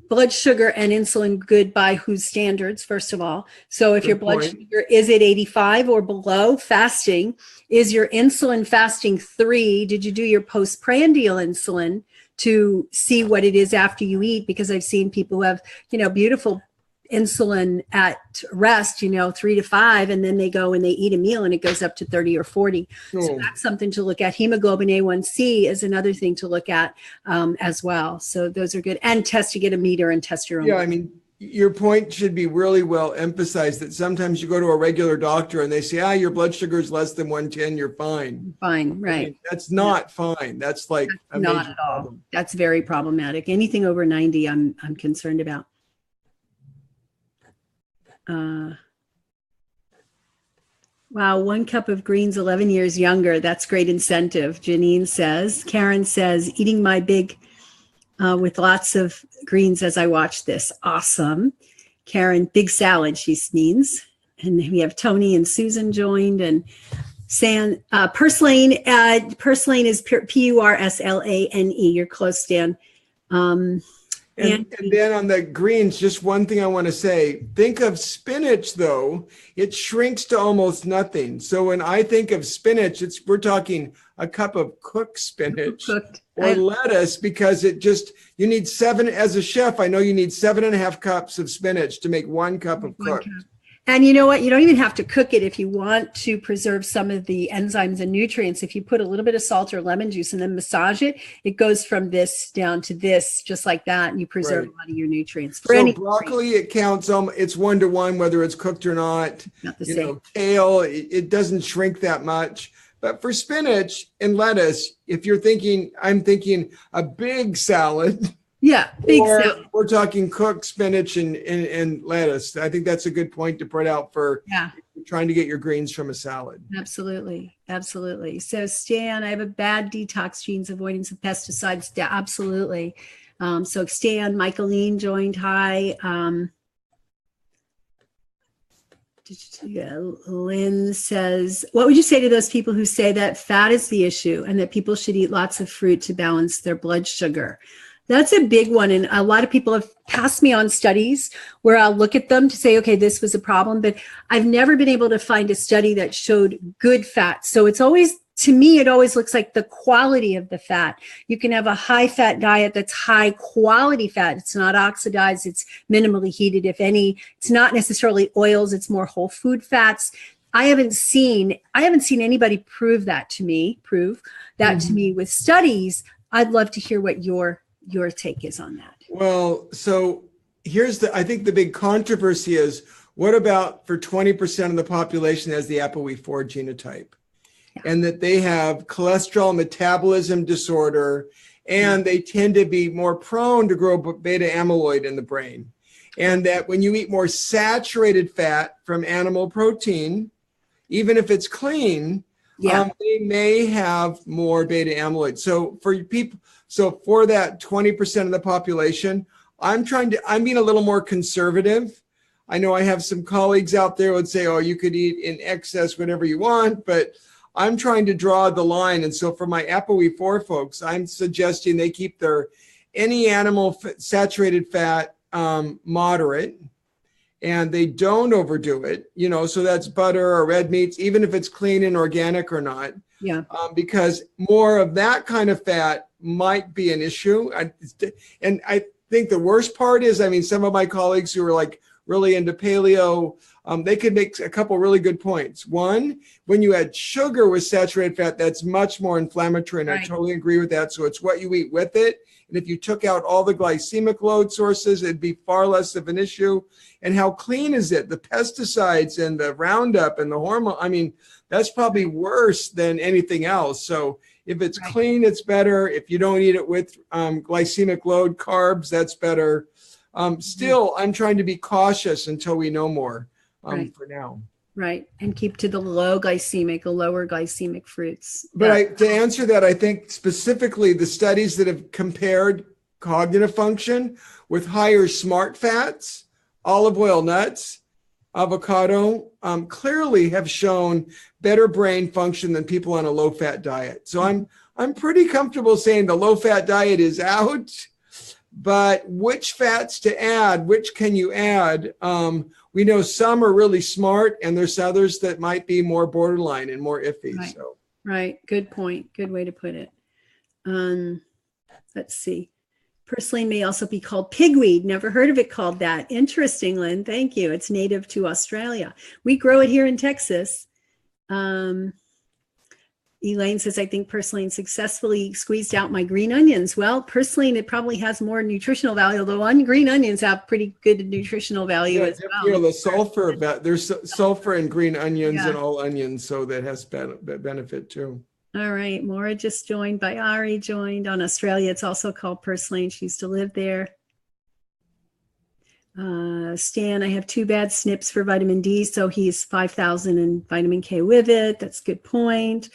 blood sugar and insulin good by whose standards, first of all. So if your blood sugar is at 85 or below, fasting, is your insulin fasting 3? Did you do your postprandial insulin to see what it is after you eat? Because I've seen people who have, beautiful insulin at rest, 3 to 5, and then they go and they eat a meal and it goes up to 30 or 40. So that's something to look at. Hemoglobin A1C is another thing to look at as well. So those are good. And to get a meter and test your own. Yeah, I mean, your point should be really well emphasized that sometimes you go to a regular doctor and they say, your blood sugar is less than 110, you're fine. Fine, right. I mean, that's not fine. That's like a not at all. Problem. That's very problematic. Anything over 90, I'm concerned about. Wow, 1 cup of greens, 11 years younger. That's great incentive, Janine says. Karen says, eating my big with lots of greens as I watch this. Awesome. Karen, big salad, she means. And we have Tony and Susan joined, and Purslane. Purslane is P-U-R-S-L-A-N-E. You're close, Dan. And then on the greens, just one thing I want to say, think of spinach though, it shrinks to almost nothing. So when I think of spinach, we're talking a cup of cooked spinach or lettuce, because you need 7, as a chef, I know you need 7.5 cups of spinach to make 1 cup of cooked. And you know what? You don't even have to cook it if you want to preserve some of the enzymes and nutrients. If you put a little bit of salt or lemon juice and then massage it, it goes from this down to this, just like that. And you preserve a lot of your nutrients. So broccoli, it counts, it's 1-to-1, whether it's cooked or not. Not the same. Kale, it doesn't shrink that much. But for spinach and lettuce, I'm thinking a big salad. Yeah, big salad. We're talking cooked spinach and lettuce. I think that's a good point to put out for trying to get your greens from a salad. Absolutely. Absolutely. So Stan, I have a bad detox genes, avoidance of pesticides. Yeah, absolutely. So Stan, Michaeline joined. Hi. Yeah, Lynn says, what would you say to those people who say that fat is the issue and that people should eat lots of fruit to balance their blood sugar? That's a big one. And a lot of people have passed me on studies where I'll look at them to say, okay, this was a problem, but I've never been able to find a study that showed good fat. So it's always, to me, it always looks like the quality of the fat. You can have a high fat diet that's high quality fat. It's not oxidized. It's minimally heated. If any, it's not necessarily oils. It's more whole food fats. I haven't seen anybody prove that to me with studies. I'd love to hear what your take is on that. Well, so I think the big controversy is, what about for 20% of the population that has the ApoE4 genotype? Yeah. And that they have cholesterol metabolism disorder, and they tend to be more prone to grow beta amyloid in the brain. And that when you eat more saturated fat from animal protein, even if it's clean, they may have more beta amyloid. So for people, for that 20% of the population, I'm being a little more conservative. I know I have some colleagues out there who would say, oh, you could eat in excess whatever you want, but I'm trying to draw the line. And so for my ApoE4 folks, I'm suggesting they keep any animal saturated fat moderate, and they don't overdo it, so that's butter or red meats, even if it's clean and organic or not. Yeah. Because more of that kind of fat might be an issue. And I think the worst part is, some of my colleagues who are like really into paleo, they could make a couple really good points. One, when you add sugar with saturated fat, that's much more inflammatory, and I totally agree with that. So it's what you eat with it. And if you took out all the glycemic load sources, it'd be far less of an issue. And how clean is it? The pesticides and the Roundup and the hormone, that's probably worse than anything else. So if it's clean, it's better. If you don't eat it with glycemic load carbs, that's better. Still, I'm trying to be cautious until we know more for now. Right. And keep to the lower glycemic fruits. But to answer that, I think specifically the studies that have compared cognitive function with higher smart fats, olive oil, nuts, avocado, clearly have shown better brain function than people on a low-fat diet. So I'm pretty comfortable saying the low-fat diet is out, but which fats to add, which can you add? We know some are really smart, and there's others that might be more borderline and more iffy. Right. Right. Good point. Good way to put it. Let's see. Purslane may also be called pigweed. Never heard of it called that. Interesting, Lynn. Thank you. It's native to Australia. We grow it here in Texas. Elaine says, I think purslane successfully squeezed out my green onions. Well, purslane, it probably has more nutritional value, although green onions have pretty good nutritional value as well. The sulfur, there's sulfur in green onions and all onions, so that has benefit too. All right. Maura just joined. Bayari joined on Australia. It's also called purslane. She used to live there. Stan, I have 2 bad SNPs for vitamin D, so he's 5,000 in vitamin K with it. That's a good point.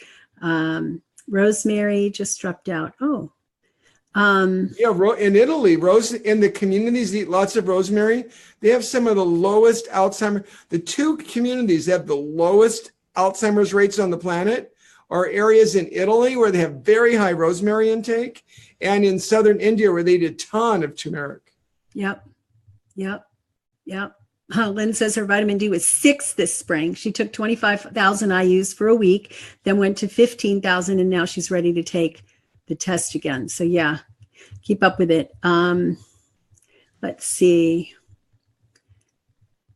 Rosemary just dropped out. In Italy, in the communities that eat lots of rosemary, they have some of the lowest Alzheimer's. The 2 communities that have the lowest Alzheimer's rates on the planet are areas in Italy where they have very high rosemary intake, and in southern India where they eat a ton of turmeric. Yep. Lynn says her vitamin D was 6 this spring. She took 25,000 IUs for a week, then went to 15,000, and now she's ready to take the test again. So yeah, keep up with it. Let's see.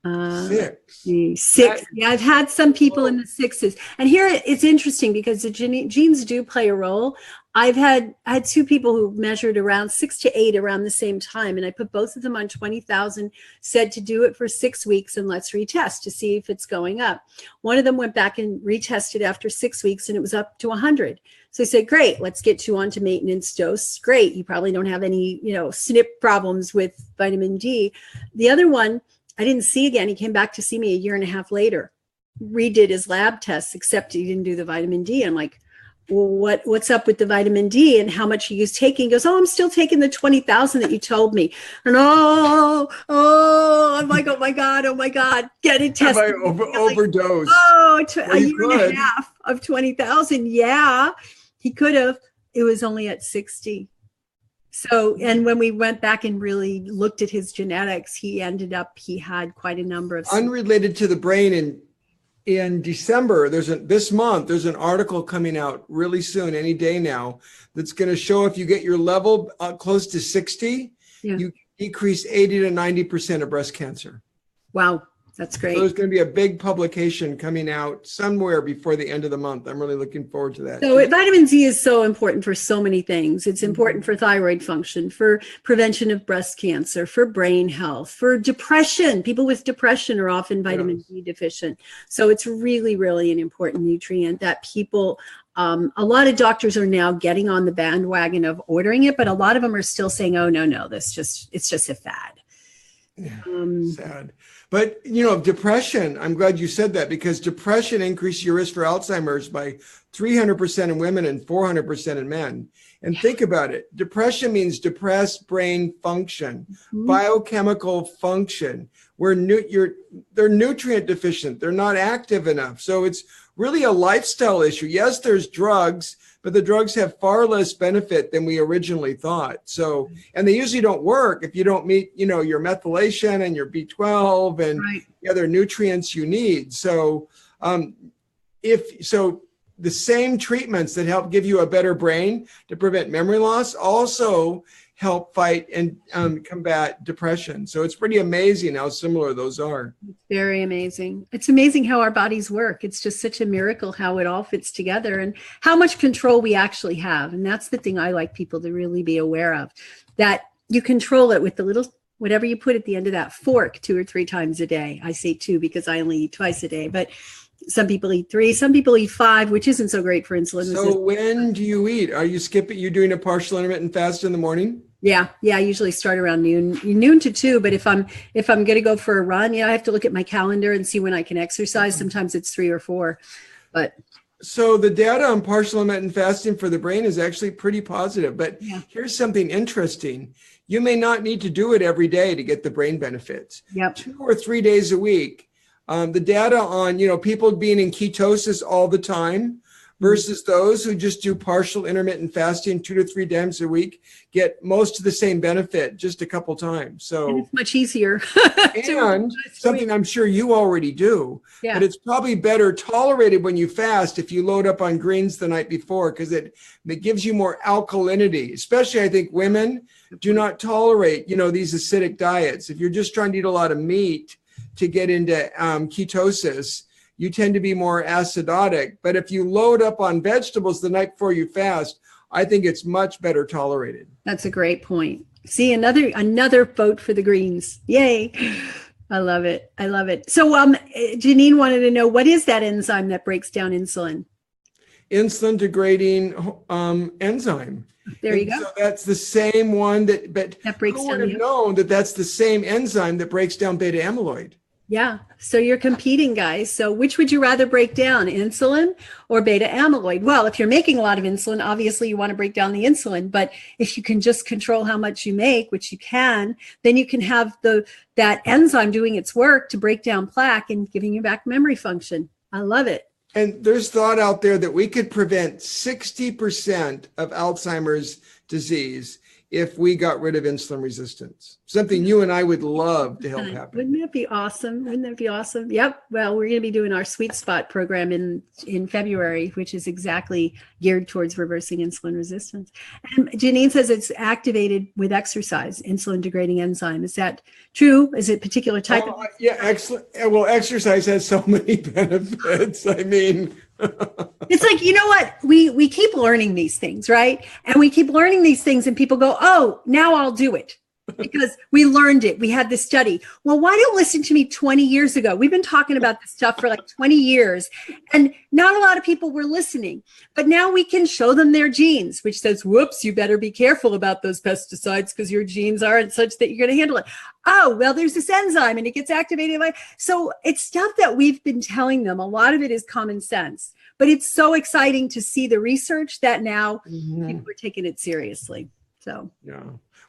6. Yeah, I've had some people in the 6s. And here it's interesting because the genes do play a role. I had 2 people who measured around 6 to 8 around the same time. And I put both of them on 20,000, said to do it for 6 weeks and let's retest to see if it's going up. One of them went back and retested after 6 weeks and it was up to 100. So I said, great, let's get you onto maintenance dose. Great. You probably don't have any, SNP problems with vitamin D. The other one, I didn't see again. He came back to see me a year and a half later, redid his lab tests, except he didn't do the vitamin D. I'm like, well, what's up with the vitamin D and how much he was taking? He goes, oh, I'm still taking the 20,000 that you told me. And I'm like, oh my God, get it Have I tested. overdosed? A year and a half of 20,000. Yeah, he could have. It was only at 60. So, and when we went back and really looked at his genetics, he had quite a number of unrelated to the brain. In December, this month, there's an article coming out really soon, any day now, that's going to show if you get your level close to 60, you decrease 80 to 90% of breast cancer. Wow, that's great. So there's going to be a big publication coming out somewhere before the end of the month. I'm really looking forward to that. So vitamin D is so important for so many things. It's important for thyroid function, for prevention of breast cancer, for brain health, for depression. People with depression are often vitamin D deficient. So it's really, really an important nutrient that people, a lot of doctors are now getting on the bandwagon of ordering it, but a lot of them are still saying, oh, no, it's just a fad. Yeah, sad. But, depression, I'm glad you said that, because depression increases your risk for Alzheimer's by 300% in women and 400% in men. And think about it. Depression means depressed brain function, biochemical function, where they're nutrient deficient. They're not active enough. So it's really a lifestyle issue. Yes, there's drugs, but the drugs have far less benefit than we originally thought. So, and they usually don't work if you don't meet, your methylation and your B12 and the other nutrients you need. So, the same treatments that help give you a better brain to prevent memory loss also help fight and combat depression. So it's pretty amazing how similar those are. It's very amazing. It's amazing how our bodies work. It's just such a miracle how it all fits together and how much control we actually have. And that's the thing I like people to really be aware of, that you control it with the little, whatever you put at the end of that fork 2 or 3 times a day. I say 2 because I only eat twice a day, but some people eat 3, some people eat 5, which isn't so great for insulin resistance. So when do you eat? Are you skipping? You're doing a partial intermittent fast in the morning? Yeah. I usually start around noon to 2. But if I'm going to go for a run, I have to look at my calendar and see when I can exercise. Sometimes it's 3 or 4. But so the data on partial intermittent fasting for the brain is actually pretty positive. But here's something interesting. You may not need to do it every day to get the brain benefits. 2 or 3 days a week. The data on, people being in ketosis all the time versus those who just do partial intermittent fasting 2 to 3 times a week get most of the same benefit just a couple times. So and it's much easier. And something I'm sure you already do, but it's probably better tolerated when you fast if you load up on greens the night before, because it gives you more alkalinity. Especially, I think women do not tolerate, these acidic diets. If you're just trying to eat a lot of meat to get into ketosis, you tend to be more acidotic. But if you load up on vegetables the night before you fast, I think it's much better tolerated. That's a great point. See, another vote for the greens. Yay. I love it. So Janine wanted to know, what is that enzyme that breaks down insulin? Insulin degrading enzyme. There you go. So that's the same one that breaks who down. would have known that's the same enzyme that breaks down beta amyloid? Yeah. So you're competing, guys. So which would you rather break down, insulin or beta amyloid? Well, if you're making a lot of insulin, obviously you want to break down the insulin. But if you can just control how much you make, which you can, then you can have that enzyme doing its work to break down plaque and giving you back memory function. I love it. And there's thought out there that we could prevent 60% of Alzheimer's disease if we got rid of insulin resistance. Something you and I would love to help happen. Wouldn't that be awesome? Yep. Well, we're going to be doing our Sweet Spot program in February, which is exactly geared towards reversing insulin resistance. And Janine says it's activated with exercise, insulin degrading enzyme. Is that true? Is it a particular type? Yeah, excellent. Well, exercise has so many benefits. I mean, it's like, you know what? We keep learning these things, right? And we keep learning these things and people go, oh, now I'll do it. because we learned it. We had this study. Well, why don't listen to me 20 years ago? We've been talking about this stuff for like 20 years, and not a lot of people were listening. But now we can show them their genes, which says, whoops, you better be careful about those pesticides because your genes aren't such that you're going to handle it. Oh, well, there's this enzyme and it gets activated. So it's stuff that we've been telling them. A lot of it is common sense, but it's so exciting to see the research that now people are taking it seriously. So, yeah.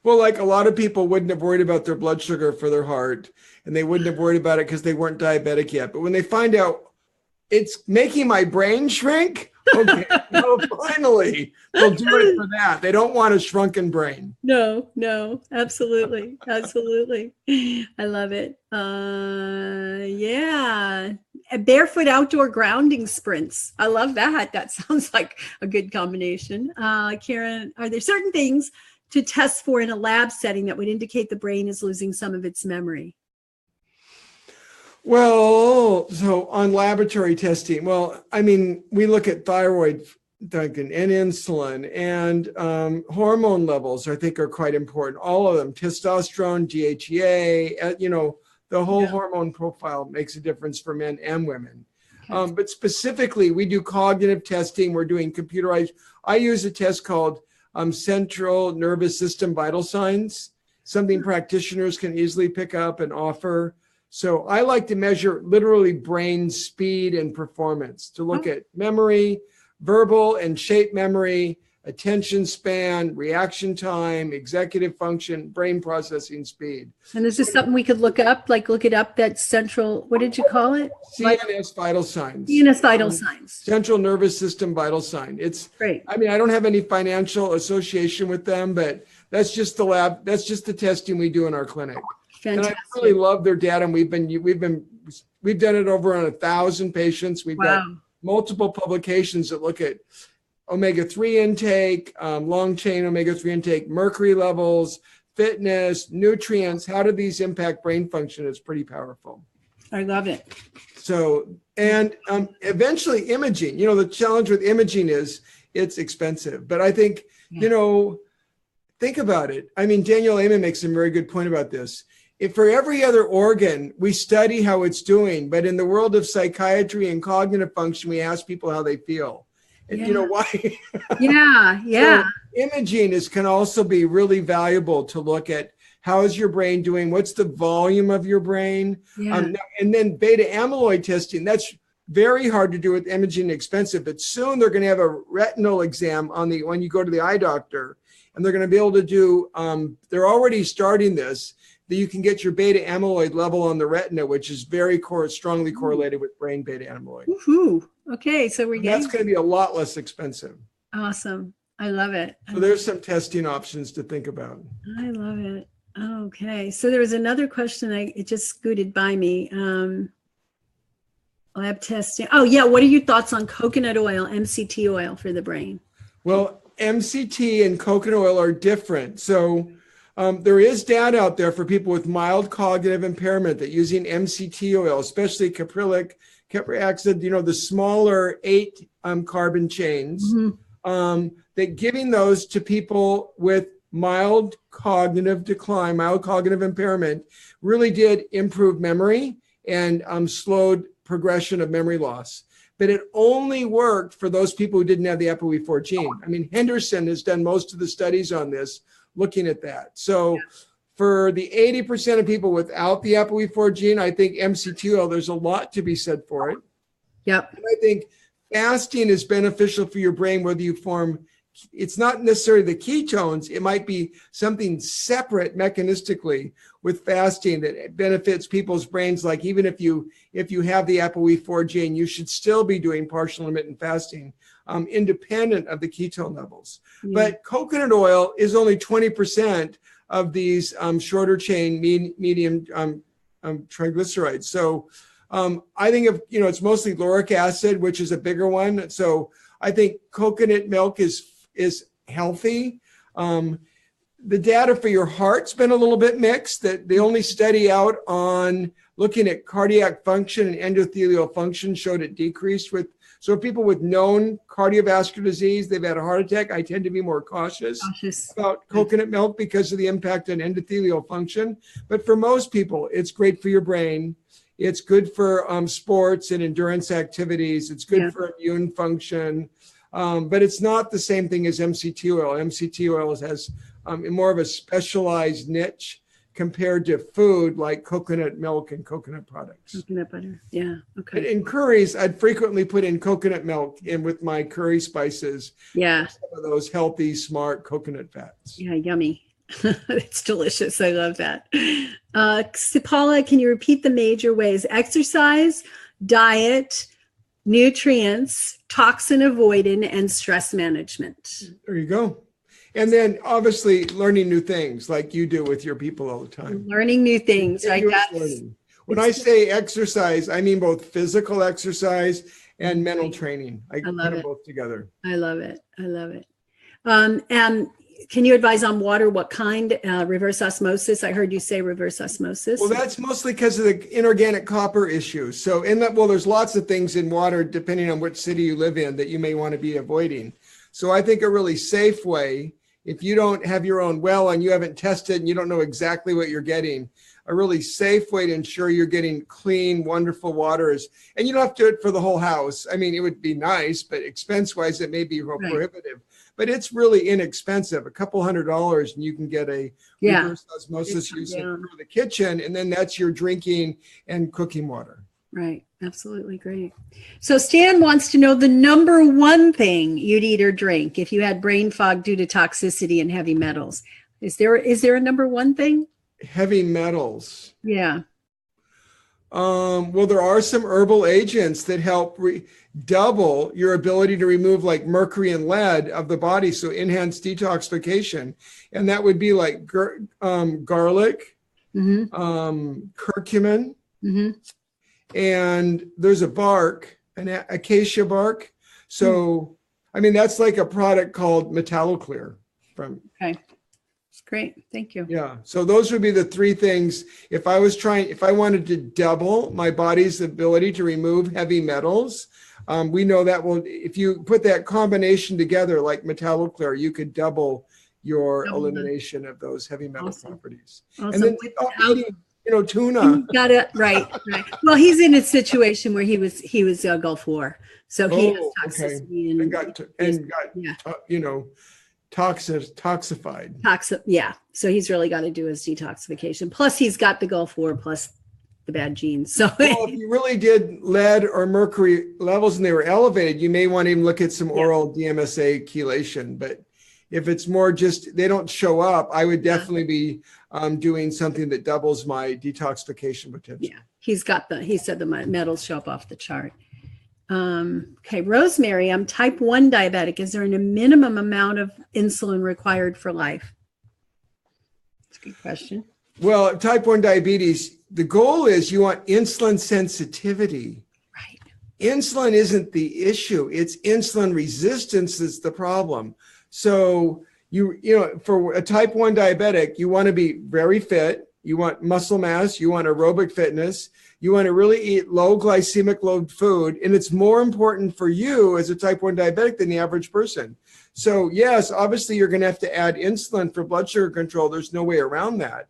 Well, like a lot of people wouldn't have worried about their blood sugar for their heart, and they wouldn't have worried about it because they weren't diabetic yet. But when they find out it's making my brain shrink, okay, well, finally, they'll do it for that. They don't want a shrunken brain. No, absolutely. Absolutely. I love it. Yeah. Barefoot outdoor grounding sprints. I love that. That sounds like a good combination. Karen, are there certain things to test for in a lab setting that would indicate the brain is losing some of its memory? Well, so on laboratory testing, we look at thyroid, Duncan, and insulin, and hormone levels, I think, are quite important. All of them, testosterone, DHEA, the whole hormone profile makes a difference for men and women. Okay. But specifically, we do cognitive testing. We're doing computerized. I use a test called central nervous system vital signs, something practitioners can easily pick up and offer. So I like to measure literally brain speed and performance, to look at memory, verbal and shape memory, attention span, reaction time, executive function, brain processing speed. And is this something we could look up, that central, what did you call it? CNS vital signs. CNS vital signs. Central nervous system vital sign. It's great. I don't have any financial association with them, but that's just the lab. That's just the testing we do in our clinic. Fantastic. And I really love their data. And we've done it over on 1,000 patients. We've got multiple publications that look at omega-3 intake, long chain omega-3 intake, mercury levels, fitness, nutrients. How do these impact brain function? It's pretty powerful. I love it. So, and eventually imaging, the challenge with imaging is it's expensive, but I think, think about it. Daniel Amen makes a very good point about this. If for every other organ, we study how it's doing, but in the world of psychiatry and cognitive function, we ask people how they feel. And you know why? Yeah. So imaging can also be really valuable to look at how is your brain doing? What's the volume of your brain? Yeah. And then beta amyloid testing, that's very hard to do with imaging, expensive, but soon they're going to have a retinal exam when you go to the eye doctor, and they're going to be able to do, they're already starting this, that you can get your beta amyloid level on the retina, which is very strongly correlated with brain beta amyloid. Woohoo. Okay, so that's going to be a lot less expensive. Awesome. I love it. So there's some testing options to think about. I love it. Okay, so there was another question. It just scooted by me. Lab testing. Oh yeah, what are your thoughts on coconut oil, MCT oil for the brain? Well, MCT and coconut oil are different. So there is data out there for people with mild cognitive impairment that using MCT oil, especially caprylic acid, the smaller 8 carbon chains, that giving those to people with mild cognitive decline, mild cognitive impairment, really did improve memory and slowed progression of memory loss. But it only worked for those people who didn't have the ApoE4 gene. Henderson has done most of the studies on this, looking at that. So for the 80% of people without the ApoE4 gene, I think MCT oil, there's a lot to be said for it. Yep. And I think fasting is beneficial for your brain, whether you form, it's not necessarily the ketones, it might be something separate mechanistically with fasting that benefits people's brains. Like even if you have the ApoE4 gene, you should still be doing partial intermittent fasting, independent of the ketone levels. Yeah. But coconut oil is only 20% of these shorter chain medium triglycerides. So I think it's mostly lauric acid, which is a bigger one. So I think coconut milk is healthy. The data for your heart's been a little bit mixed, that they only study out on looking at cardiac function and endothelial function showed it decreased with, so people with known cardiovascular disease, they've had a heart attack, I tend to be more cautious about coconut milk because of the impact on endothelial function. But for most people, it's great for your brain. It's good for sports and endurance activities. It's good for immune function. But it's not the same thing as MCT oil. MCT oil has more of a specialized niche compared to food like coconut milk and coconut products. Coconut butter, yeah, okay. But in curries, I'd frequently put in coconut milk in with my curry spices. Yeah. Some of those healthy, smart coconut fats. Yeah, yummy. It's delicious. I love that. Paula, can you repeat the major ways? Exercise, diet, nutrients, toxin avoidance, and stress management. There you go. And then obviously learning new things like you do with your people all the time. Learning new things, right? When I say exercise, I mean both physical exercise and mental training. I put them both together. I love it. I love it. And can you advise on water? What kind? Reverse osmosis? I heard you say reverse osmosis. Well, that's mostly because of the inorganic copper issue. So there's lots of things in water, depending on which city you live in, that you may want to be avoiding. So I think a really safe way, if you don't have your own well and you haven't tested and you don't know exactly what you're getting, a really safe way to ensure you're getting clean, wonderful waters. And you don't have to do it for the whole house. I mean, it would be nice, but expense-wise, it may be prohibitive. But it's really inexpensive, a couple $100, and you can get a reverse osmosis using for the kitchen, and then that's your drinking and cooking water. Right. Absolutely great. So Stan wants to know the number one thing you'd eat or drink if you had brain fog due to toxicity and heavy metals. Is there a number one thing? Heavy metals. Yeah. Well, there are some herbal agents that help double your ability to remove like mercury and lead of the body. So enhanced detoxification. And that would be like garlic, curcumin, and there's a bark, an acacia bark. So, I mean, that's like a product called Metalloclear from. Okay. Great. Thank you. Yeah. So those would be the three things. If I wanted to double my body's ability to remove heavy metals, we know that if you put that combination together, like Metalloclear, you could double your elimination of those heavy metal properties. Awesome. And then eating, tuna. Got it. Right. Well, he's in a situation where he was Gulf War. So he has toxicity and got toxified. Yeah. So he's really got to do his detoxification. Plus he's got the Gulf War plus the bad genes. So if you really did lead or mercury levels and they were elevated, you may want to even look at some oral DMSA chelation. But if it's more just they don't show up, I would definitely be doing something that doubles my detoxification potential. Yeah. He said the metals show up off the chart. Okay, Rosemary, I'm type 1 diabetic. Is there a minimum amount of insulin required for life? That's a good question. Well, type 1 diabetes, the goal is you want insulin sensitivity. Right. Insulin isn't the issue. It's insulin resistance that's the problem. So for a type 1 diabetic, you want to be very fit. You want muscle mass. You want aerobic fitness. You want to really eat low glycemic load food. And it's more important for you as a type 1 diabetic than the average person. So yes, obviously you're going to have to add insulin for blood sugar control. There's no way around that.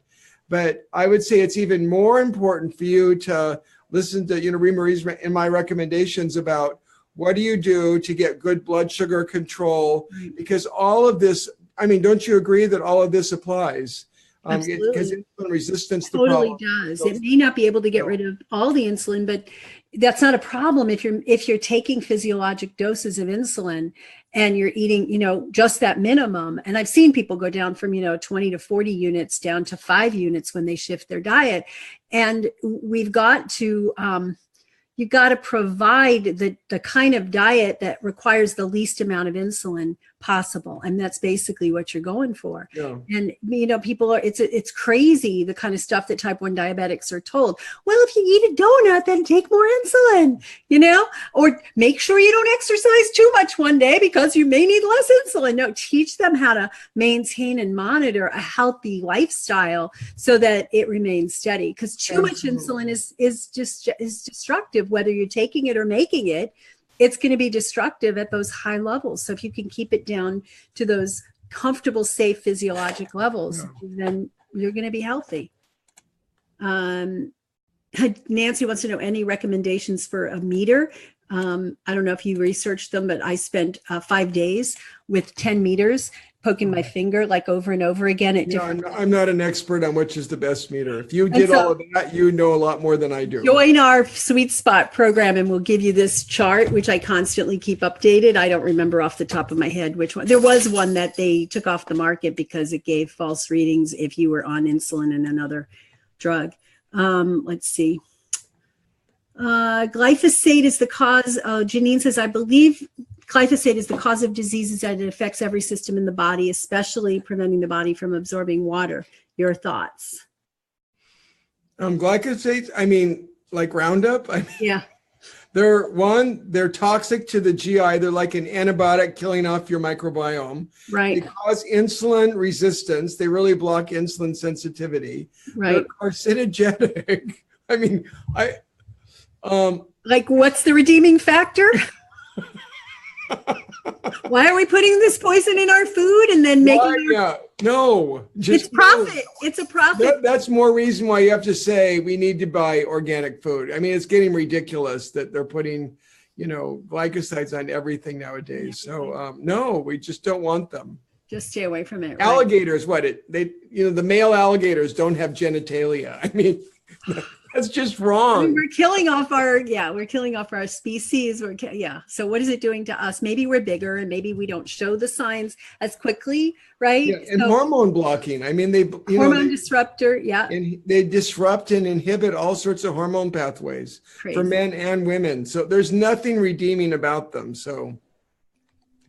But I would say it's even more important for you to listen to, Rimarie's and my recommendations about what do you do to get good blood sugar control? Because all of this, don't you agree that all of this applies? Because insulin resistance totally does. It may not be able to get rid of all the insulin, but that's not a problem if you're taking physiologic doses of insulin and you're eating, just that minimum. And I've seen people go down from 20 to 40 units down to 5 units when they shift their diet. And we've got to you've got to provide the kind of diet that requires the least amount of insulin possible. And that's basically what you're going for. Yeah. And, people are, it's crazy, the kind of stuff that type 1 diabetics are told. Well, if you eat a donut, then take more insulin, or make sure you don't exercise too much one day because you may need less insulin. No, teach them how to maintain and monitor a healthy lifestyle so that it remains steady, because too much insulin is destructive. Whether you're taking it or making it, it's going to be destructive at those high levels. So if you can keep it down to those comfortable, safe physiologic levels, then you're going to be healthy. Nancy wants to know any recommendations for a meter. I don't know if you researched them, but I spent 5 days with 10 meters, poking my finger like over and over again at different. I'm not an expert on which is the best meter. If you did all of that, you know a lot more than I do. Join our Sweet Spot program and we'll give you this chart, which I constantly keep updated. I don't remember off the top of my head which one. There was one that they took off the market because it gave false readings if you were on insulin and another drug. Let's see. Glyphosate is the cause. Janine says, I believe glyphosate is the cause of diseases that it affects every system in the body, especially preventing the body from absorbing water. Your thoughts? Glyphosate, like Roundup. Yeah. They're toxic to the GI. They're like an antibiotic killing off your microbiome. Right. They cause insulin resistance. They really block insulin sensitivity. Right. They're carcinogenic. Like, what's the redeeming factor? Why are we putting this poison in our food and then making it's profit. No. It's a profit. That's more reason why you have to say we need to buy organic food. It's getting ridiculous that they're putting, glycosides on everything nowadays. So no, we just don't want them. Just stay away from it. Right? Alligators, the male alligators don't have genitalia. That's just wrong. We're killing off our species. So what is it doing to us? Maybe we're bigger and maybe we don't show the signs as quickly, right? Yeah, and hormone blocking. Hormone disruptor. Yeah. And they disrupt and inhibit all sorts of hormone pathways for men and women. So there's nothing redeeming about them. So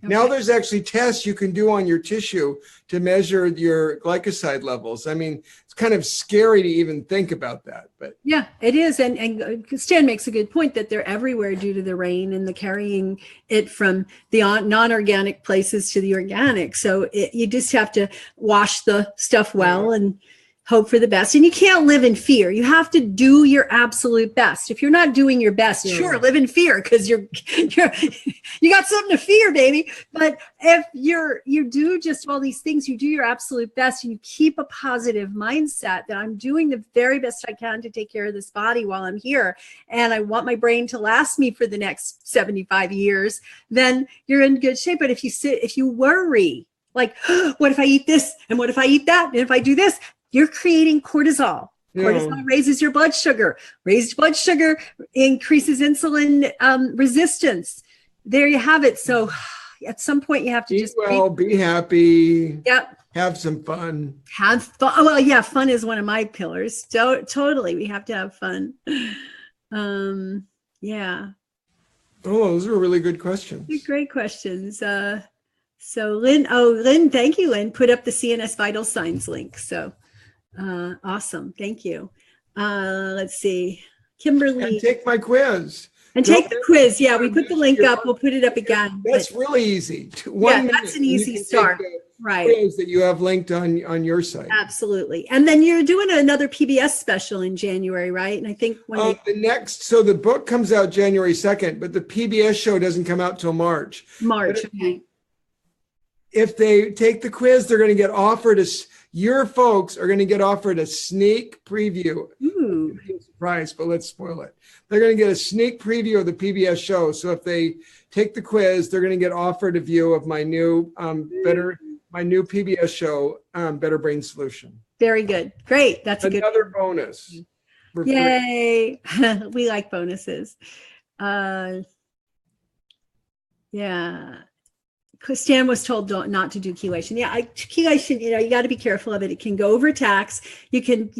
now there's actually tests you can do on your tissue to measure your glycoside levels. It's kind of scary to even think about that, but yeah, it is. And Stan makes a good point that they're everywhere due to the rain and the carrying it from the non-organic places to the organic. So you just have to wash the stuff well and hope for the best. And you can't live in fear. You have to do your absolute best. If you're not doing your best, sure, live in fear because you got something to fear, baby. But if you do just all these things, you do your absolute best and you keep a positive mindset that I'm doing the very best I can to take care of this body while I'm here. And I want my brain to last me for the next 75 years, then you're in good shape. But if you worry, like, what if I eat this? And what if I eat that? And if I do this? You're creating cortisol. Cortisol raises your blood sugar. Raised blood sugar increases insulin resistance. There you have it. So at some point you have to eat well, be happy. Yep. Have some fun. Have fun. Oh, well, yeah, fun is one of my pillars. So totally, we have to have fun. Yeah. Oh, those are really good questions. They're great questions. So Lynn, thank you, Lynn. Put up the CNS vital signs link. So awesome. Thank you. Let's see. Kimberly. And take my quiz. And take the quiz. Yeah, we put the link up. We'll put it up again. That's really easy. That's an easy start. Right. Quiz that you have linked on your site. Absolutely. And then you're doing another PBS special in January, right? And I think so the book comes out January 2nd, but the PBS show doesn't come out till March. Okay. If they take the quiz, they're going to get offered your folks are going to get offered a sneak preview. Ooh. Surprise, but let's spoil it. They're going to get a sneak preview of the PBS show. So if they take the quiz, they're going to get offered a view of my new new PBS show, Better Brain Solution. Very good. Great. That's another bonus. Yay. We like bonuses. Yeah. Stan was told not to do chelation. Yeah, chelation, you got to be careful of it. It can go overtax. You can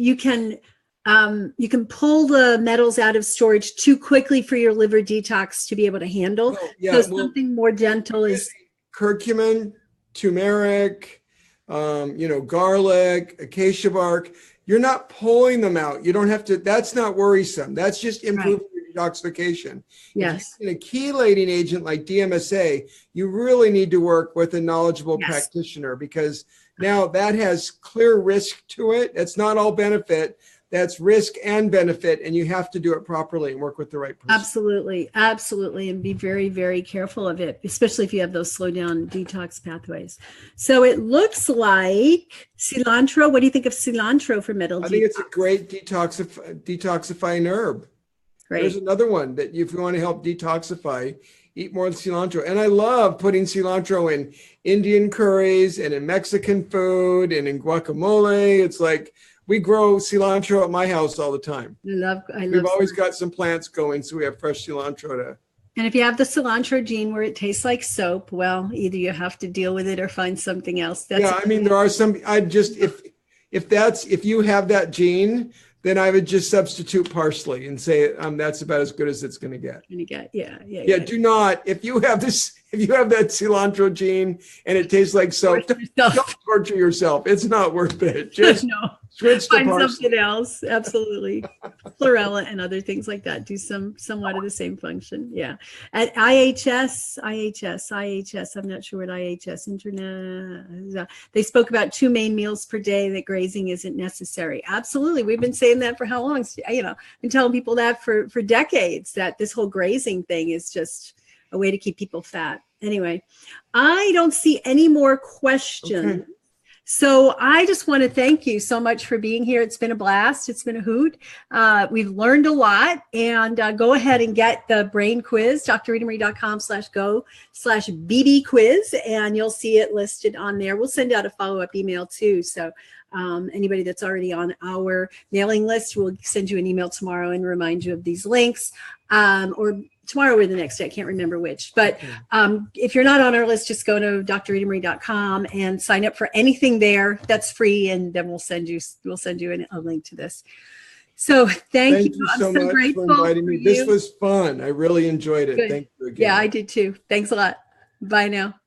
pull the metals out of storage too quickly for your liver detox to be able to handle. So something more gentle is curcumin, turmeric, garlic, acacia bark. You're not pulling them out. You don't have to, that's not worrisome. That's just improving your detoxification. Yes. If you're in a chelating agent like DMSA, you really need to work with a knowledgeable practitioner, because now that has clear risk to it. It's not all benefit. That's risk and benefit, and you have to do it properly and work with the right person. Absolutely. Absolutely. And be very, very careful of it, especially if you have those slow down detox pathways. So it looks like cilantro. What do you think of cilantro for metal detox? I think it's a great detoxifying herb. Great. There's another one that if you want to help detoxify, eat more cilantro. And I love putting cilantro in Indian curries and in Mexican food and in guacamole. It's like, we grow cilantro at my house all the time. We've always got some plants going, so we have fresh cilantro to. And if you have the cilantro gene where it tastes like soap, well, either you have to deal with it or find something else. There are some. If you have that gene, then I would just substitute parsley and say that's about as good as it's going to get. Yeah. Do not, if you have that cilantro gene and it tastes like soap, don't torture yourself. It's not worth it. Just switch to find parsley. Something else. Absolutely. Chlorella and other things like that do somewhat of the same function. Yeah. At IHS, I'm not sure what IHS, Internet, they spoke about 2 main meals per day, that grazing isn't necessary. Absolutely. We've been saying that for how long? I've been telling people that for decades, that this whole grazing thing is just a way to keep people fat. Anyway, I don't see any more questions. Okay. So I just want to thank you so much for being here. It's been a blast. It's been a hoot. We've learned a lot, and go ahead and get the brain quiz, drritamarie.com/go/BB quiz, and you'll see it listed on there. We'll send out a follow-up email too. So anybody that's already on our mailing list, we'll send you an email tomorrow and remind you of these links, or tomorrow or the next day. I can't remember which, but if you're not on our list, just go to drritamarie.com and sign up for anything there that's free, and then we'll send you a link to this. So thank you so much for inviting me. This was fun. I really enjoyed it. Good. Thank you again. Yeah, I did too. Thanks a lot. Bye now.